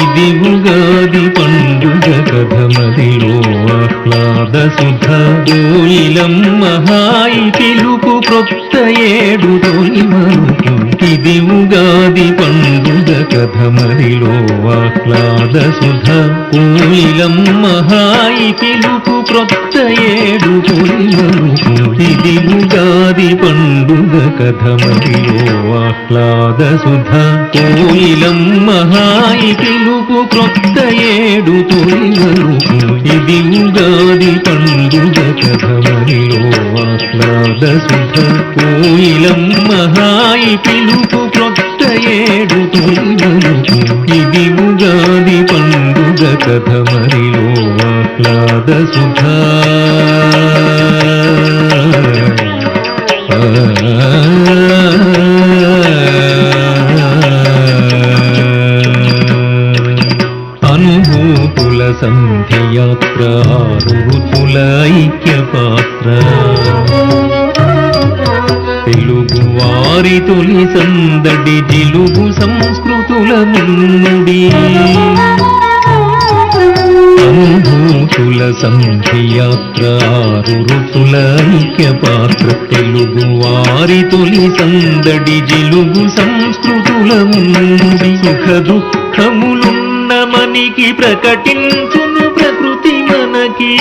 ఇది ఉగాది పండుగ కథమదిలో ఆహ్లాద సుధ కోయిలం మహాయి పిలుపు క్రొత్త ఏడు తొలి మరుపు. ఇది ఉగాది పండుగ కథమదిలో ఆహ్లాద సుధ కోయిలం మహాయి పిలుపు క్రొత్త ఏడు తొలి మరుపు. ఇది ఉగాది పండుగ కథమదిలో ఆహ్లాద సుధ కోయిలం మహాయి పిలుపు క్రొత్త ఏడు తొలి మరుపు. ఇది ఉగాది పండుగ కథమదిలో ఆహ్లాద సుధ కోయిలం మహాయి పిలుపు క్రొత్త ఏడు తొలి మరుపు. ఇది ఉగాది పండుగ కథమదిలో ఆహ్లాద సుధ. అనుభూతుల సంధ్యయాత్ర ఋతుల ఐక్య పాత్ర తెలుగు వారి తొలి సందడి జిలుగు సంస్కృతుల మున్నుడి. అనుభూతుల సంధ్యయాత్ర ఋతుల ఐక్య పాత్ర తెలుగు వారి తొలి సందడి జిలుగు సంస్కృతుల మున్నుడి. సుఖ దుఃఖములున్న మనికి ప్రకటించును ప్రకృతి మనకి.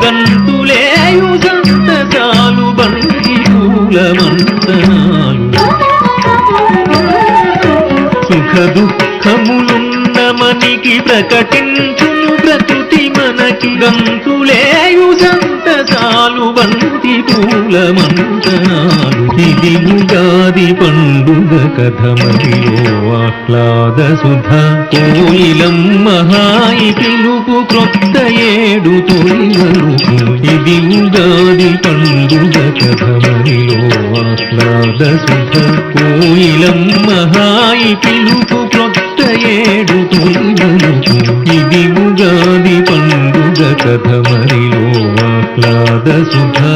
గంతులేయు సంతకాలు బండి పూల మంతనాలు. సుఖ దుఃఖములున్న మనికి ప్రకటించును ప్రకృతి మనకి. గంతులేయు సంత సంతసాలు బంతి పూల మంతనాలు. ఇది ఉగాది పండుగ కథ మదిలో ఆహ్లాద సుధ. కోయిలమ్మ హాయి పిలుపు క్రొత్త ఏడు తొలివరుపు. ఇది ఉగాది పండుగ కథ మదిలో ఆహ్లాద సుధ. కోయిలమ్మ హాయి పిలుపు క్రొత్త ఏడు తొలివరుపు. ఇది ఉగాది పండుగ కథ మదిలో ఆహ్లాద సుధా.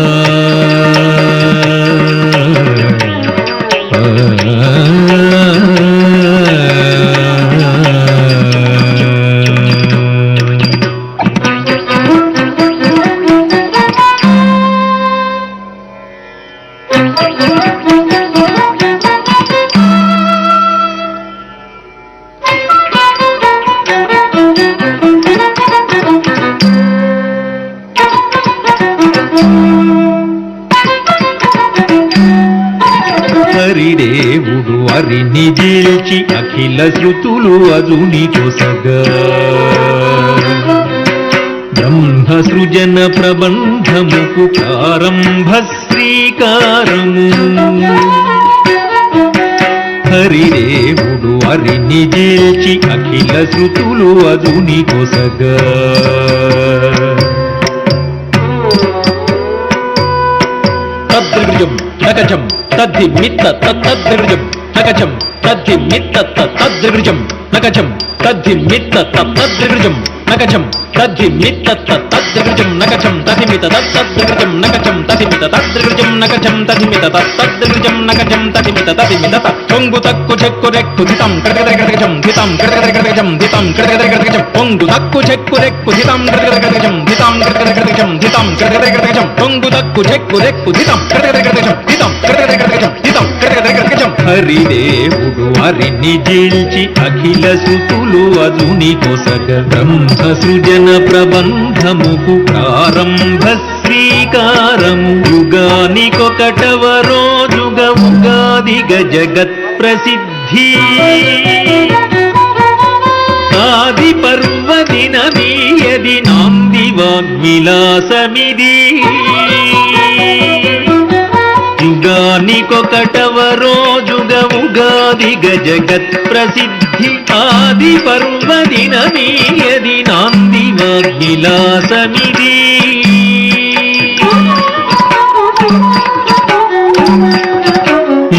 హరిదేవుడు అరిని జీల్చి అఖిల శృతులు అజుని కొసగా. బ్రహ్మ సృజన ప్రబంధముకు ప్రారంభ శ్రీకారము. హరిదేవుడు అరిని జీల్చి అఖిల శృతులు అజుని కొసగా. తద్రిజం నగజం తద్ధి మిత్త తద్రిజం నగజం తద్ధి మిత్త తద్రిజం నగజం తద్ధి మిత్త తద్రిజం నగజం తద్ధి మిత్త తద్రిజం నగజం తధిమిత తద్రిజం నగజం తధిమిత తద్రిజం నగజం తధిమిత తద్రిజం నగజం తధిమిత తధిమిత పొంగు తక్కు చెక్కు రెక్కు ధితం కడగదగదగజం ధితం కడగదగదగజం ధితం కడగదగదగజం పొంగు తక్కు చెక్కు రెక్కు ధితం కడగదగదగజం ధితం కడగదగదగజం ధితం కడగదగదగజం పొంగు తక్కు చెక్కు రెక్కు ధితం కడగదగదగజం ధితం కడగదగదగజం ధితం కడగదగదగజం. హరిదేవుడు అరిని జీల్చి అఖిల శృతులు అజుని కొసగ. బ్రహ్మ సృజన ప్రబంధముకు ప్రారంభ శ్రీకారము. యుగానికొకటవ రోజుగ ఉగాదిగ జగత్ ప్రసిద్ధి. ఆది పర్వదినమీయది నాంది వాగ్విలాసమిది. యుగానికొకటవ రోజుగ ఉగాదిగ జగత్ ప్రసిద్ధి. ఆది పర్వదినమీయది నాంది వాగ్విలాసమిది.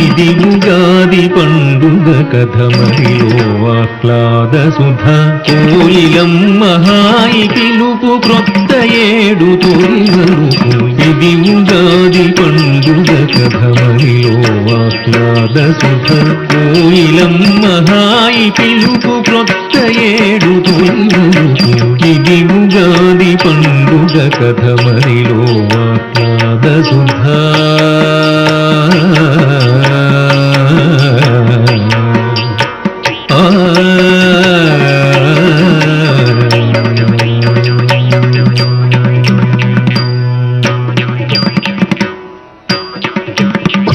ఇది ఉగాది పండుగ కథ మదిలో ఆహ్లాద సుధ. కోయిలమ్మ హాయి పిలుపు క్రొత్త ఏడు తొలివరుపు. ఇది ఉగాది పండుగ కథ మదిలో ఆహ్లాద సుధ. కోయిలమ్మ హాయి పిలుపు క్రొత్త ఏడు తొలివరుపు. ఇది ఉగాది పండుగ కథ మదిలో ఆహ్లాద సుధ.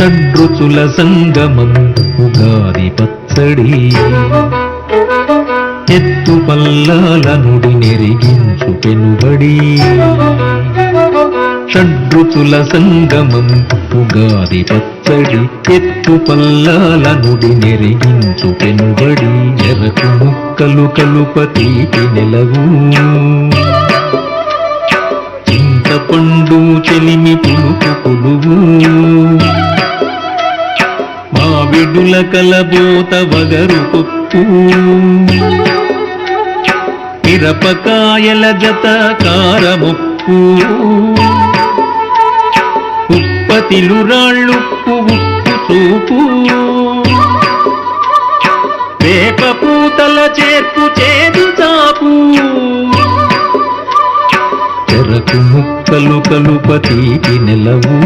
షడ్రుచుల సంగమం ఉగాది పచ్చడి. ఎత్తు పల్లాల నుడి నెరిగించు పెనుబడి. షడ్రుచుల సంగమం ఉగాది పచ్చడి. ఎత్తు పల్లాల నుడి నెరిగించు పెనుబడి. ఎరకు ముక్కలు కలుప తీపి నెలవు. చింతపండు చెలిమి పులుపు కొలువు. మావిడుల కలబోత వగరు కొప్పు. మిరపకాయల జత కారముప్పు. ఉప్పతిలు రాళ్ళుప్పు ఉప్పు చూపు. వేప పూతల చేర్పు చేదు చాపు. చెరకు ముక్కలు కలుప తీపి నెలవు.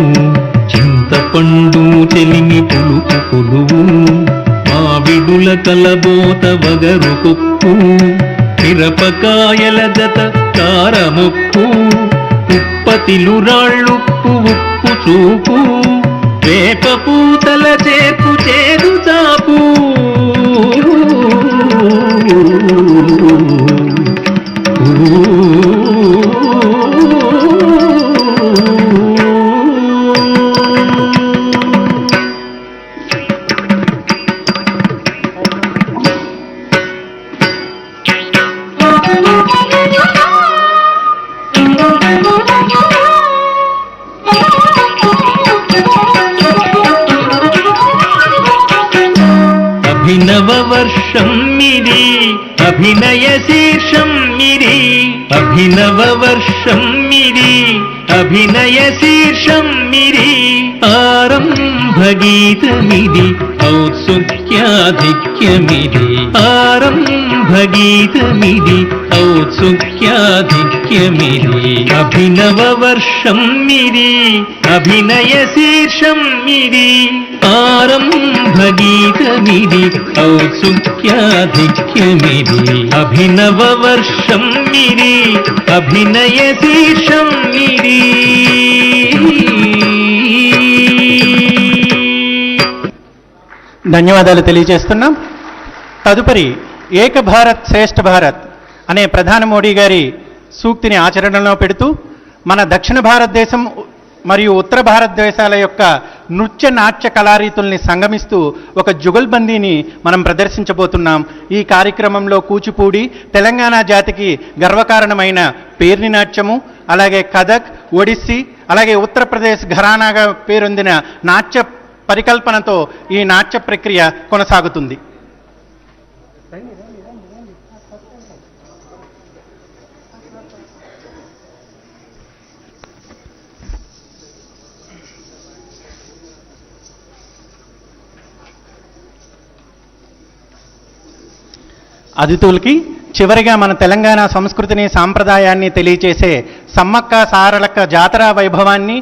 చింతపండు చెలిమి పులుపు కొలువు. మావిడుల కలబోత వగరు కొప్పు. మిరపకాయల జత కారముప్పు. ఉప్పతిలు రాళ్ళుప్పు ఉప్పు చూపు. వేప పూతల చేర్పు చేదు చాపు. ఇది అభినయ శీర్షం ఇది అభినవ వర్షం ఇది అభినయ శీర్షం ఇది ఆరంభగీతమిది ఔత్సుక్యాధిక్యమిది ఆరంభగీతమిది ఔత్సుక్యాధిక్యమిది అభినవ వర్షం ఇది అభినయ శీర్షం ఇది ఆరంభగీతమిది ఔత్సుక్యాధిక్యమిది అభినవ వర్షం ఇది అభినయ శీర్షం ఇది. ధన్యవాదాలు తెలియజేస్తున్నాం. తదుపరి ఏక భారత్ శ్రేష్ఠ భారత్ అనే ప్రధాని మోడీ గారి సూక్తిని ఆచరణలో పెడుతూ మన దక్షిణ భారతదేశం మరియు ఉత్తర భారతదేశాల యొక్క నృత్య నాట్య కళారీతుల్ని సంగమిస్తూ ఒక జుగల్బందీని మనం ప్రదర్శించబోతున్నాం. ఈ కార్యక్రమంలో కూచిపూడి తెలంగాణ జాతికి గర్వకారణమైన పేర్ని నాట్యము, అలాగే కథక్, ఒడిస్సీ, అలాగే ఉత్తరప్రదేశ్ ఘరానాగా పేరొందిన నాట్య పరికల్పనతో ఈ నాట్య ప్రక్రియ కొనసాగుతుంది. అతిథులకి చివరిగా మన తెలంగాణ సంస్కృతిని సాంప్రదాయాన్ని తెలియచేసే సమ్మక్క సారలక్క జాతర వైభవాన్ని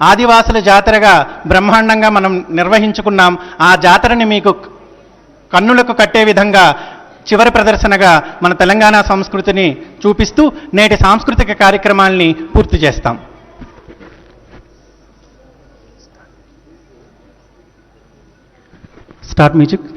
ఆదివాసుల జాతరగా బ్రహ్మాండంగా మనం నిర్వహించుకున్నాం. ఆ జాతరని మీకు కన్నులకు కట్టే విధంగా చివరి ప్రదర్శనగా మన తెలంగాణ సంస్కృతిని చూపిస్తూ నేటి సాంస్కృతిక కార్యక్రమాల్ని పూర్తి చేస్తాం. Start music.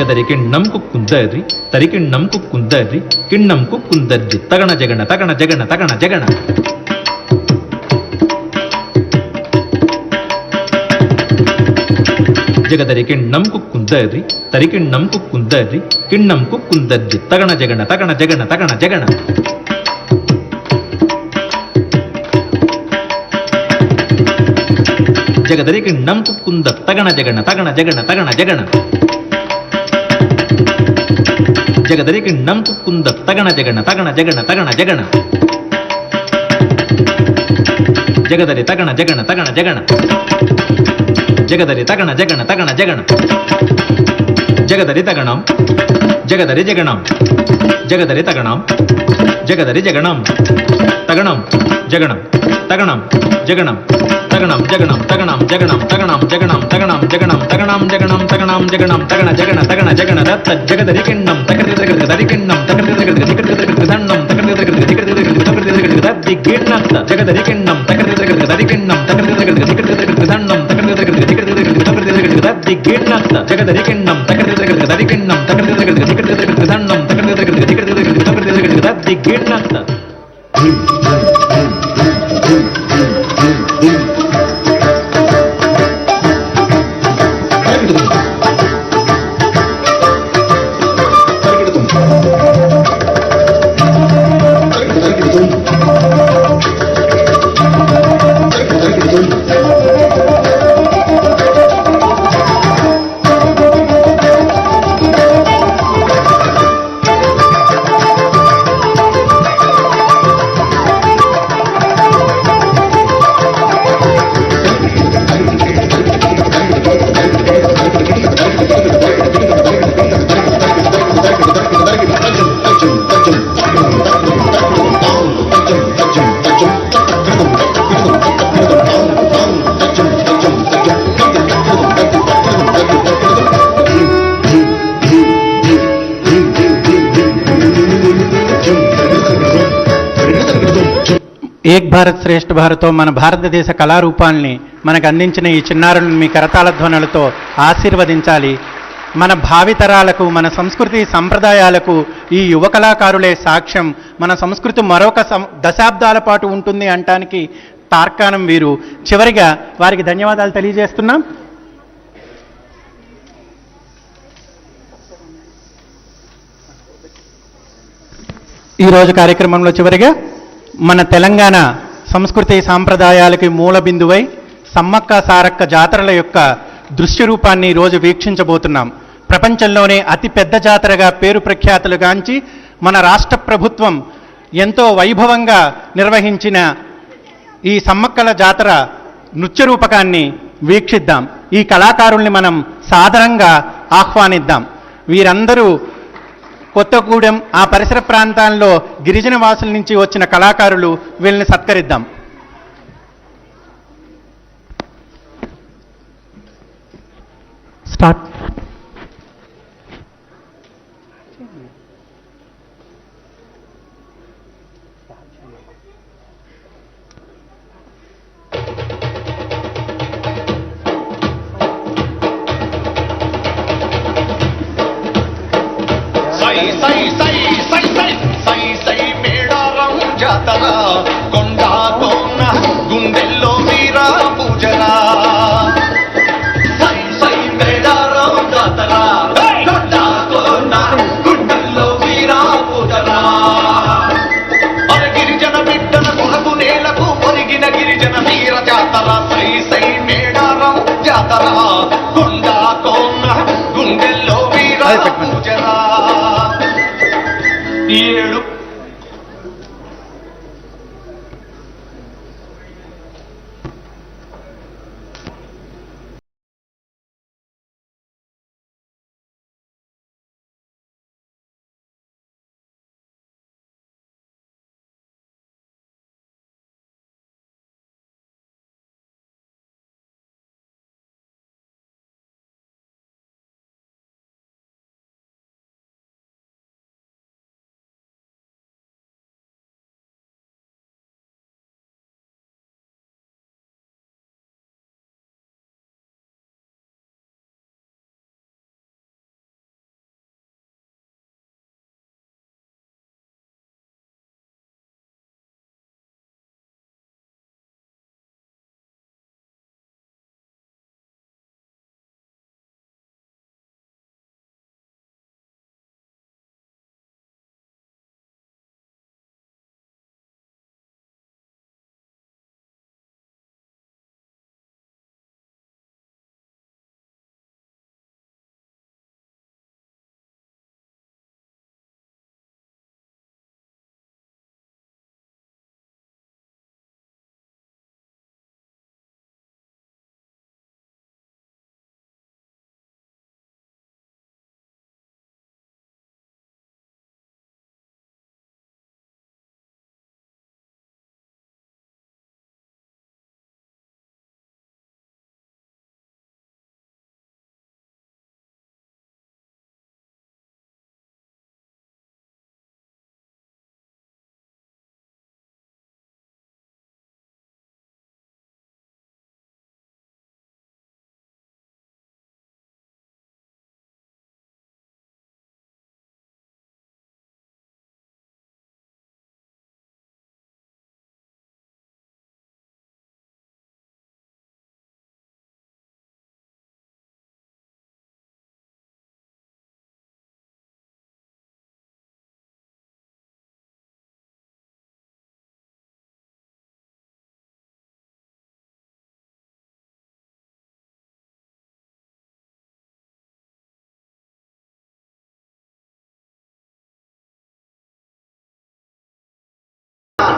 జగదరి కిణ్ణం కుక్కుందరి తరికిణ్ణం కుక్కుందరి కిణ్ణం కుక్కుందర్జి తగణ జగణ తగణ జగణ తగణ జగణ జగదరి కిణ్ణం కుక్కుందరి తరికిణ్ణం కుక్కుందరి కిణ్ణం కుక్కుందర్జి తగణ జగణ తగణ జగణ తగణ జగణ జగదరి కిణ్ణం కుక్కుంద తగణ జగణ తగణ జగణ తగణ జగణ జగదరి కిణ్ణం కుక్కుంద తగణ జగణ తగణ జగణ తగణ జగణ జగదరి తగణ జగణ తగణ జగణ జగదరి తగణ జగణ తగణ జగణ జగదరి తగణం జగదరి జగణం జగదరి తగణం జగదరి జగణం తగణం జగణం తగణం జగణం తగణం జగణం తగణం జగణం తగణం జగణం తగణం జగణం తగణం జగణం తగణం జగణం తగణ జగణ తగణ జగణ దత్త జగదరి కిణ్ణం తగరి దగ్గర దరి కిణ్ణం తగరి దగ్గర దండం తగరి దగ్గర దద్ది గిణ్ణత్త జగదరి కిణ్ణం తగరి దగ్గర దరి కిణ్ణం తగరి దగ్గర దండం తగరి దగ్గర దద్ది గిణ్ణత్త జగదరి కిణ్ణం తగరి దగ్గర దరి కిణ్ణం తగరి దగ్గర దండం తగరి దగ్గర దద్ది గిణ్ణత్త ఏక్ భారత్ శ్రేష్ఠ భారత్తో మన భారతదేశ కళారూపాల్ని మనకు అందించిన ఈ చిన్నారులను మీ కరతాళ ధ్వనులతో ఆశీర్వదించాలి. మన భావితరాలకు మన సంస్కృతి సంప్రదాయాలకు ఈ యువ కళాకారులే సాక్ష్యం. మన సంస్కృతి మరొక దశాబ్దాల పాటు ఉంటుంది అంటానికి తార్కాణం వీరు. చివరిగా వారికి ధన్యవాదాలు తెలియజేస్తున్నాం. ఈరోజు కార్యక్రమంలో చివరిగా మన తెలంగాణ సంస్కృతి సాంప్రదాయాలకి మూల బిందువై సమ్మక్క సారక్క జాతరల యొక్క దృశ్య రూపాన్ని ఈరోజు వీక్షించబోతున్నాం. ప్రపంచంలోనే అతి పెద్ద జాతరగా పేరు ప్రఖ్యాతులుగాంచి మన రాష్ట్ర ప్రభుత్వం ఎంతో వైభవంగా నిర్వహించిన ఈ సమ్మక్కల జాతర నృత్య రూపకాన్ని వీక్షిద్దాం. ఈ కళాకారుల్ని మనం సాదరంగా ఆహ్వానిద్దాం. వీరందరూ కొత్తగూడెం ఆ పరిసర ప్రాంతాల్లో గిరిజన వాసుల నుంచి వచ్చిన కళాకారులు. వీళ్ళని సత్కరిద్దాం. స్టార్ట్. కొండా కోన గుండెల్లో వీరా పూజరా సై సై మేడారం జాతరా కొండా కోన గుండెల్లో వీరా పూజరా మన గిరిజన బిడ్డల కొరకు నేలకు ఒరిగిన గిరిజన వీర జాతర సై సై మేడారం జాతరా కొండా కోన గుండెల్లో వీరా పూజరా. ఏడు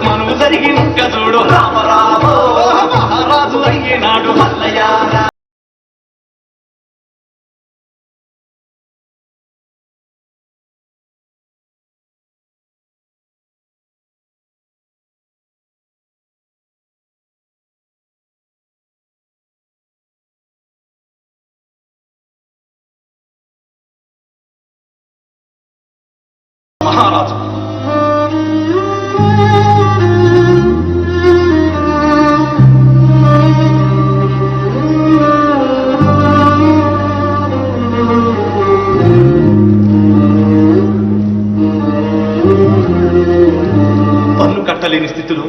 మనువు జరిగి ముక్క చూడు రామ రామ మహారాజు అయ్యేనాడు మల్లయ్య మహారాజు పన్ను కట్టలేని స్థితిలో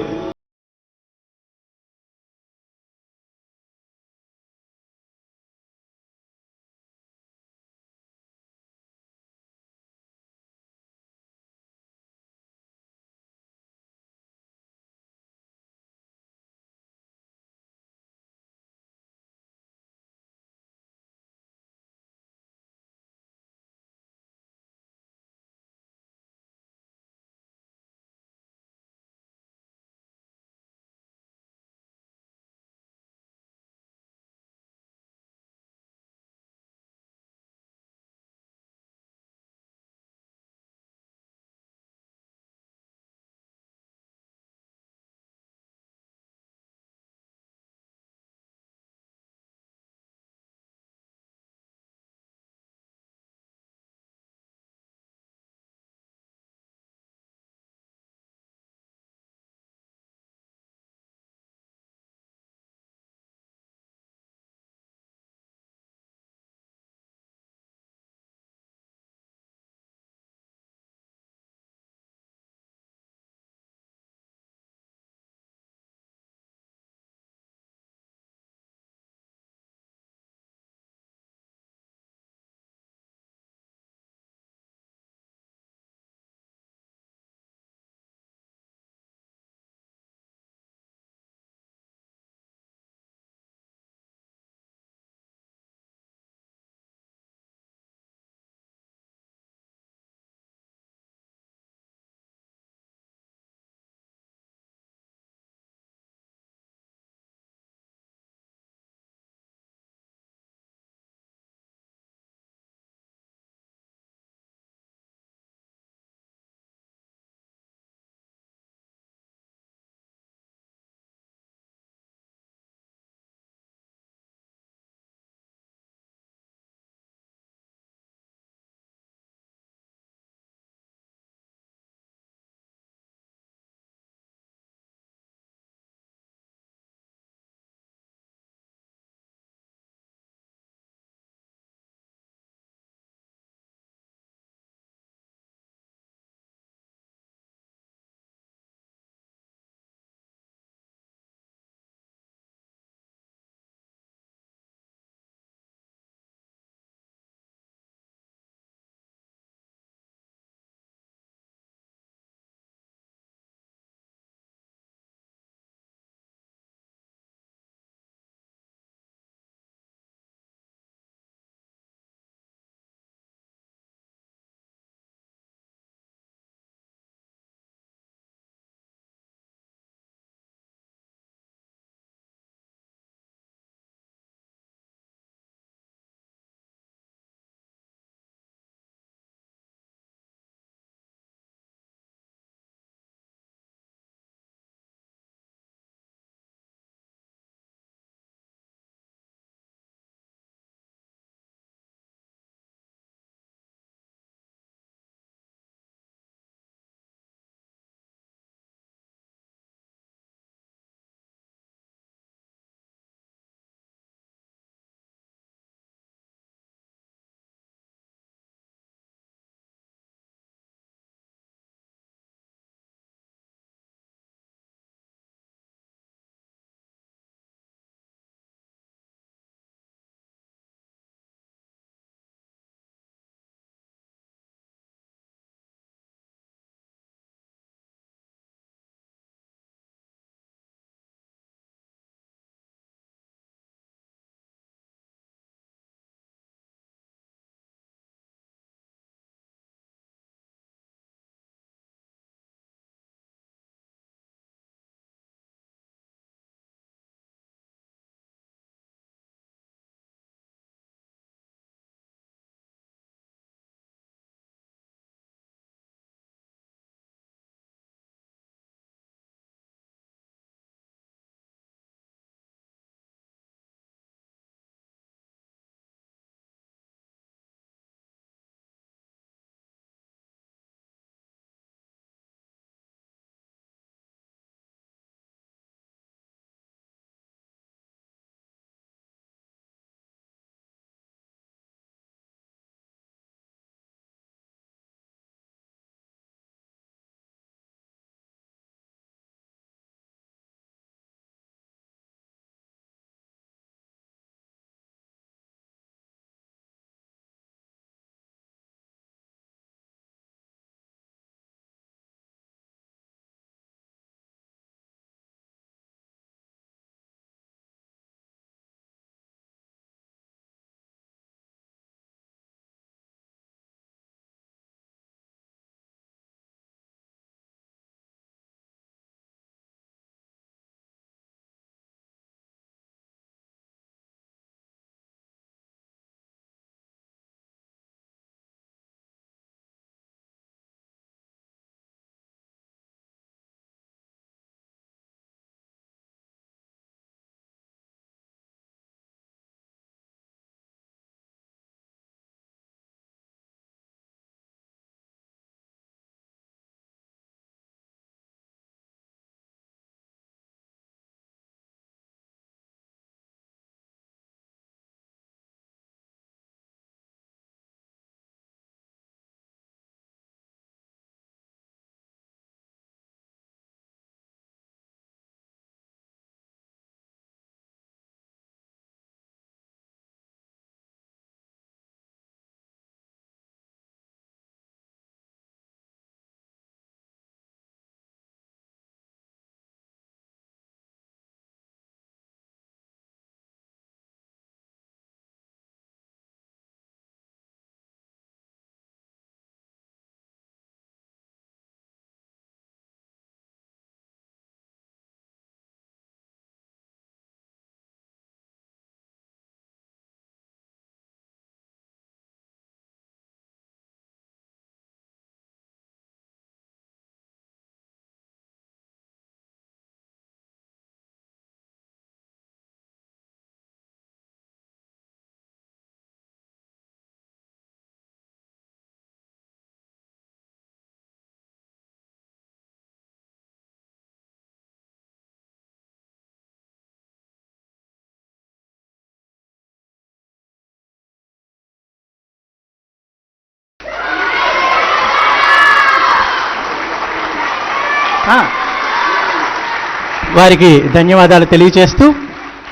వారికి ధన్యవాదాలు తెలియజేస్తూ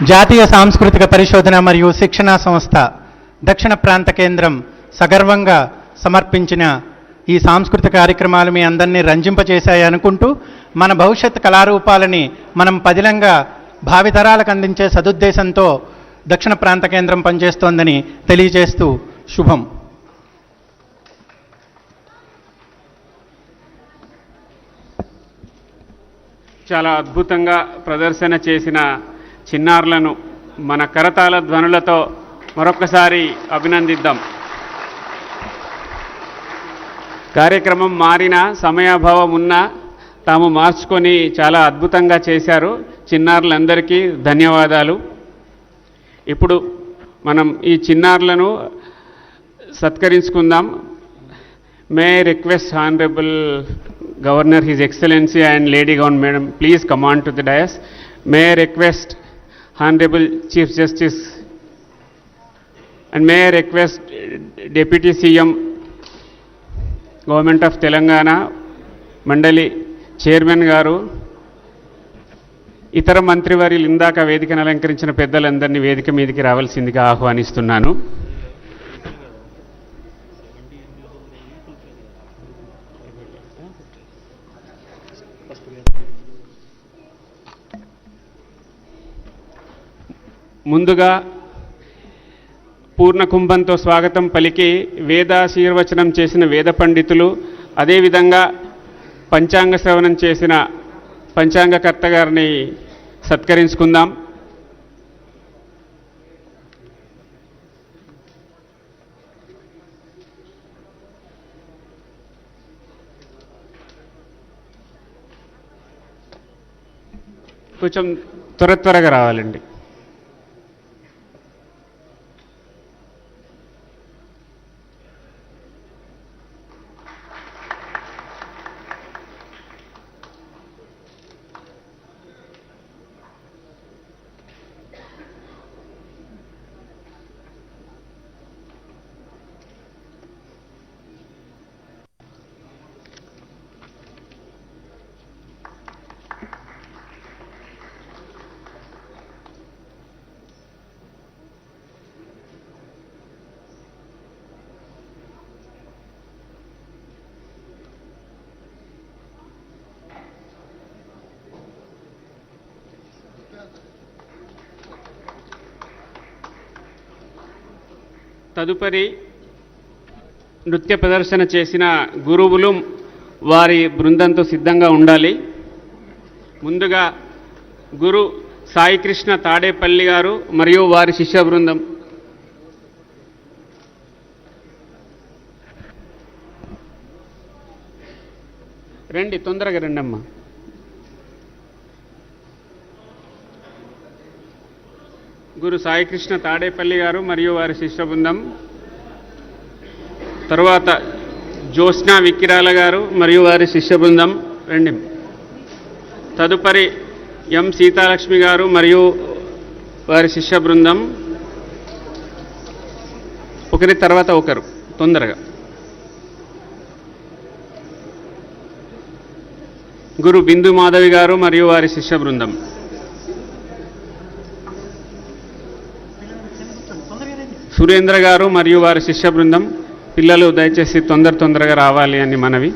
జాతీయ సాంస్కృతిక పరిశోధన మరియు శిక్షణా సంస్థ దక్షిణ ప్రాంత కేంద్రం సగర్వంగా సమర్పించిన ఈ సాంస్కృతిక కార్యక్రమాలు మీ అందరినీ రంజింపచేశాయి అనుకుంటూ మన భవిష్యత్ కళారూపాలని మనం పదిలంగా భావితరాలకు అందించే సదుద్దేశంతో దక్షిణ ప్రాంత కేంద్రం పనిచేస్తోందని తెలియజేస్తూ శుభం. చాలా అద్భుతంగా ప్రదర్శన చేసిన చిన్నారులను మన కరతాళ ధ్వనులతో మరొకసారి అభినందిద్దాం. కార్యక్రమం మారిన సమయాభావం ఉన్నా తాము మార్చుకొని చాలా అద్భుతంగా చేశారు. చిన్నారులందరికీ ధన్యవాదాలు. ఇప్పుడు మనం ఈ చిన్నారులను సత్కరించుకుందాం. May request honourable Governor, His Excellency and Lady Governor, Madam, please come on to the dais. May I request Honorable Chief Justice and may I request Deputy CM, Government of Telangana, Mandali Chairman Garu, ఇతర మంత్రివర్యులు ఇందాక వేదికను అలంకరించిన పెద్దలందరినీ వేదిక మీదకి రావాల్సిందిగా ఆహ్వానిస్తున్నాను. ముందుగా పూర్ణ కుంభంతో స్వాగతం పలికి వేదాశీర్వచనం చేసిన వేద పండితులు, అదేవిధంగా పంచాంగ శ్రవణం చేసిన పంచాంగకర్త గారిని సత్కరించుకుందాం. కొంచెం త్వరగా రావాలండి. తదుపరి నృత్య ప్రదర్శన చేసిన గురువులు వారి బృందంతో సిద్ధంగా ఉండాలి. ముందుగా గురు సాయికృష్ణ తాడేపల్లి గారు మరియు వారి శిష్య బృందం. రండి, తొందరగా రండి అమ్మా. గురు సాయికృష్ణ తాడేపల్లి గారు మరియు వారి శిష్య బృందం. తర్వాత జ్యోత్స్నా విక్కిరాల గారు మరియు వారి శిష్య బృందం రండి. తదుపరి ఎం సీతాలక్ష్మి గారు మరియు వారి శిష్య బృందం. ఒకరి తర్వాత ఒకరు తొందరగా. గురు బిందు మాధవి గారు మరియు వారి శిష్య బృందం. సురేంద్ర గారు మరియు వారి శిష్య బృందం. పిల్లలు దయచేసి తొందరగా రావాలి అని మనవి.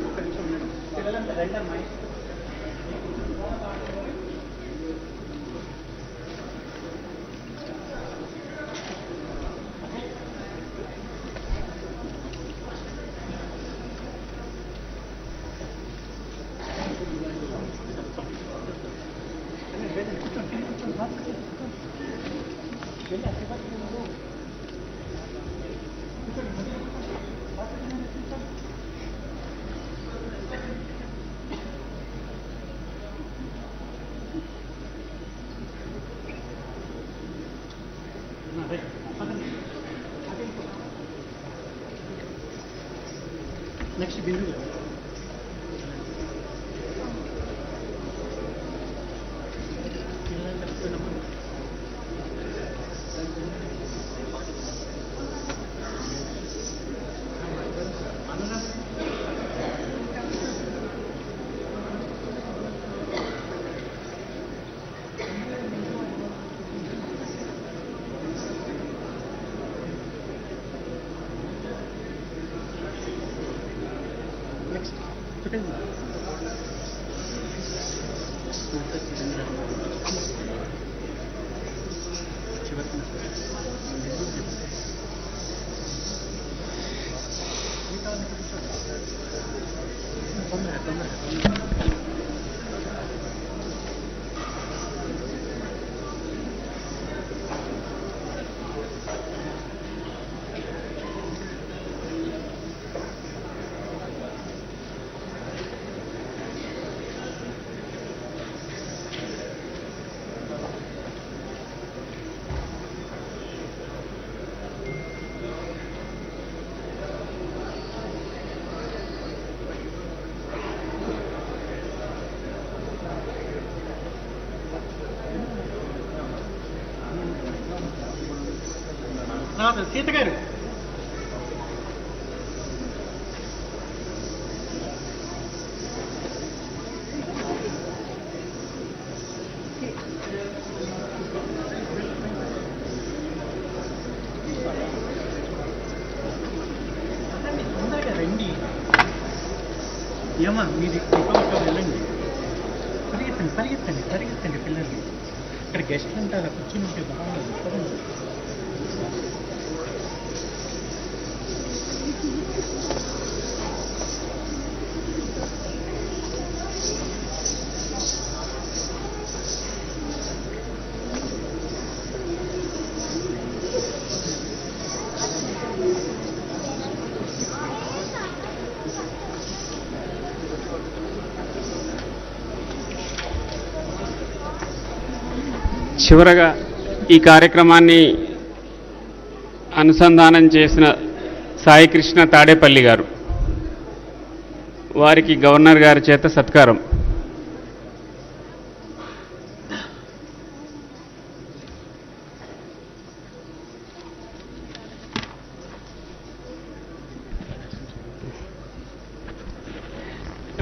నెక్స్ట్ బిందు. సీత గారు రండి. ఏమా మీరు వెళ్ళండి. పరిగెత్తండి పిల్లల్ని. ఇక్కడ గెస్ట్లు ఉంటారా? కూర్చుని ఉంటే బాగుంది. చివరగా ఈ కార్యక్రమాన్ని అనుసంధానం చేసిన సాయికృష్ణ తాడేపల్లి గారు, వారికి గవర్నర్ గారి చేత సత్కారం.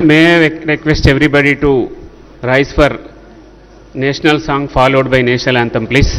May I request everybody to rise for national song followed by national anthem, please.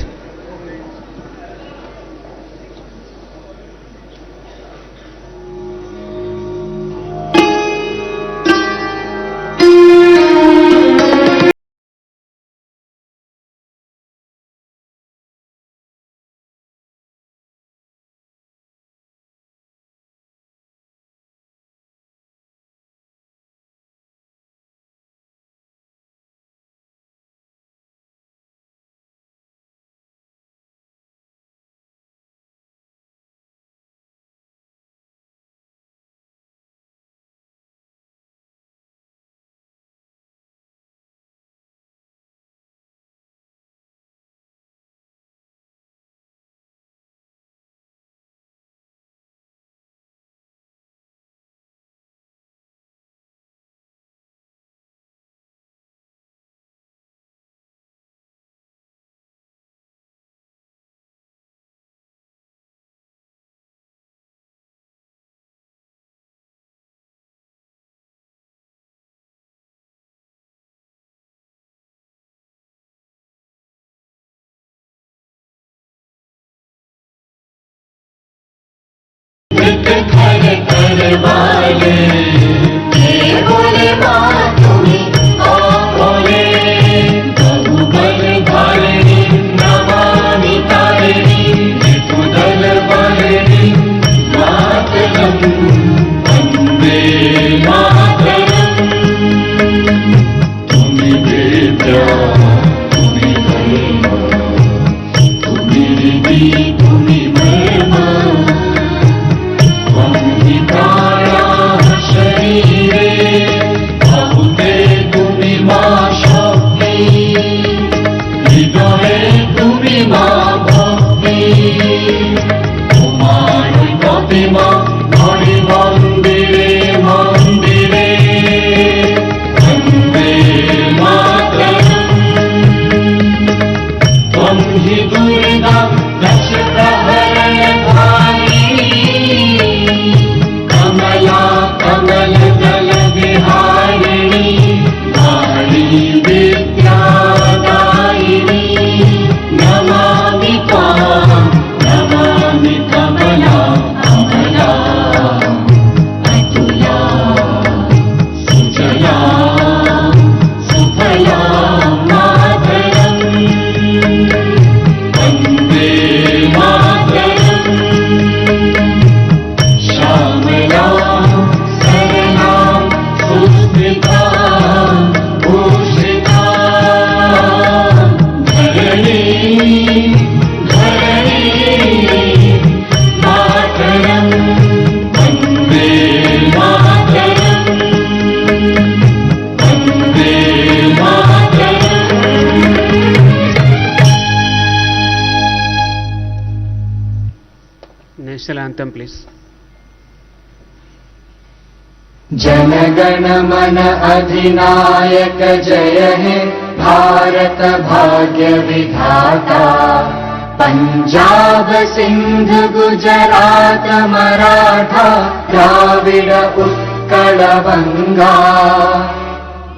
Mama, anthem, please. जनगण मन अधिनायक जय हे भारत भाग्य विधाता, पंजाब सिंध गुजरात मराठा द्राविड उत्कल बंगा,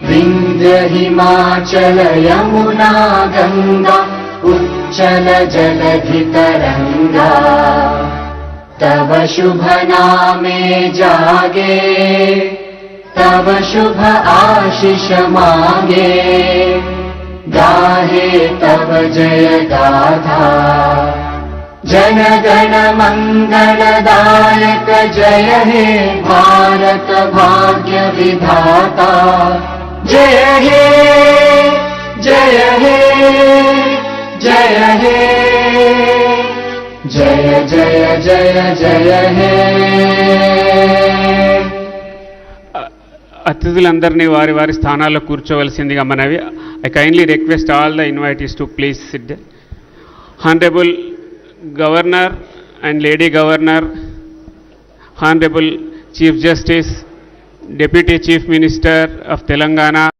विंध्य हिमाचल यमुना गंगा उच्चल जलधि तरंगा, तव शुभ नामे जागे तव शुभ आशीष मांगे, गाहे तव जय गाथा। जन गण मंगलदायक जय हे भारत भाग्य विधाता, जय हे जय हे जय हे जय जय जय जय हे। అతిథులందరినీ వారి వారి స్థానాల్లో కూర్చోవలసిందిగా మనవి. I kindly request all the invitees to please SIT. Honourable governor and lady governor, honourable chief justice, deputy chief minister of Telangana,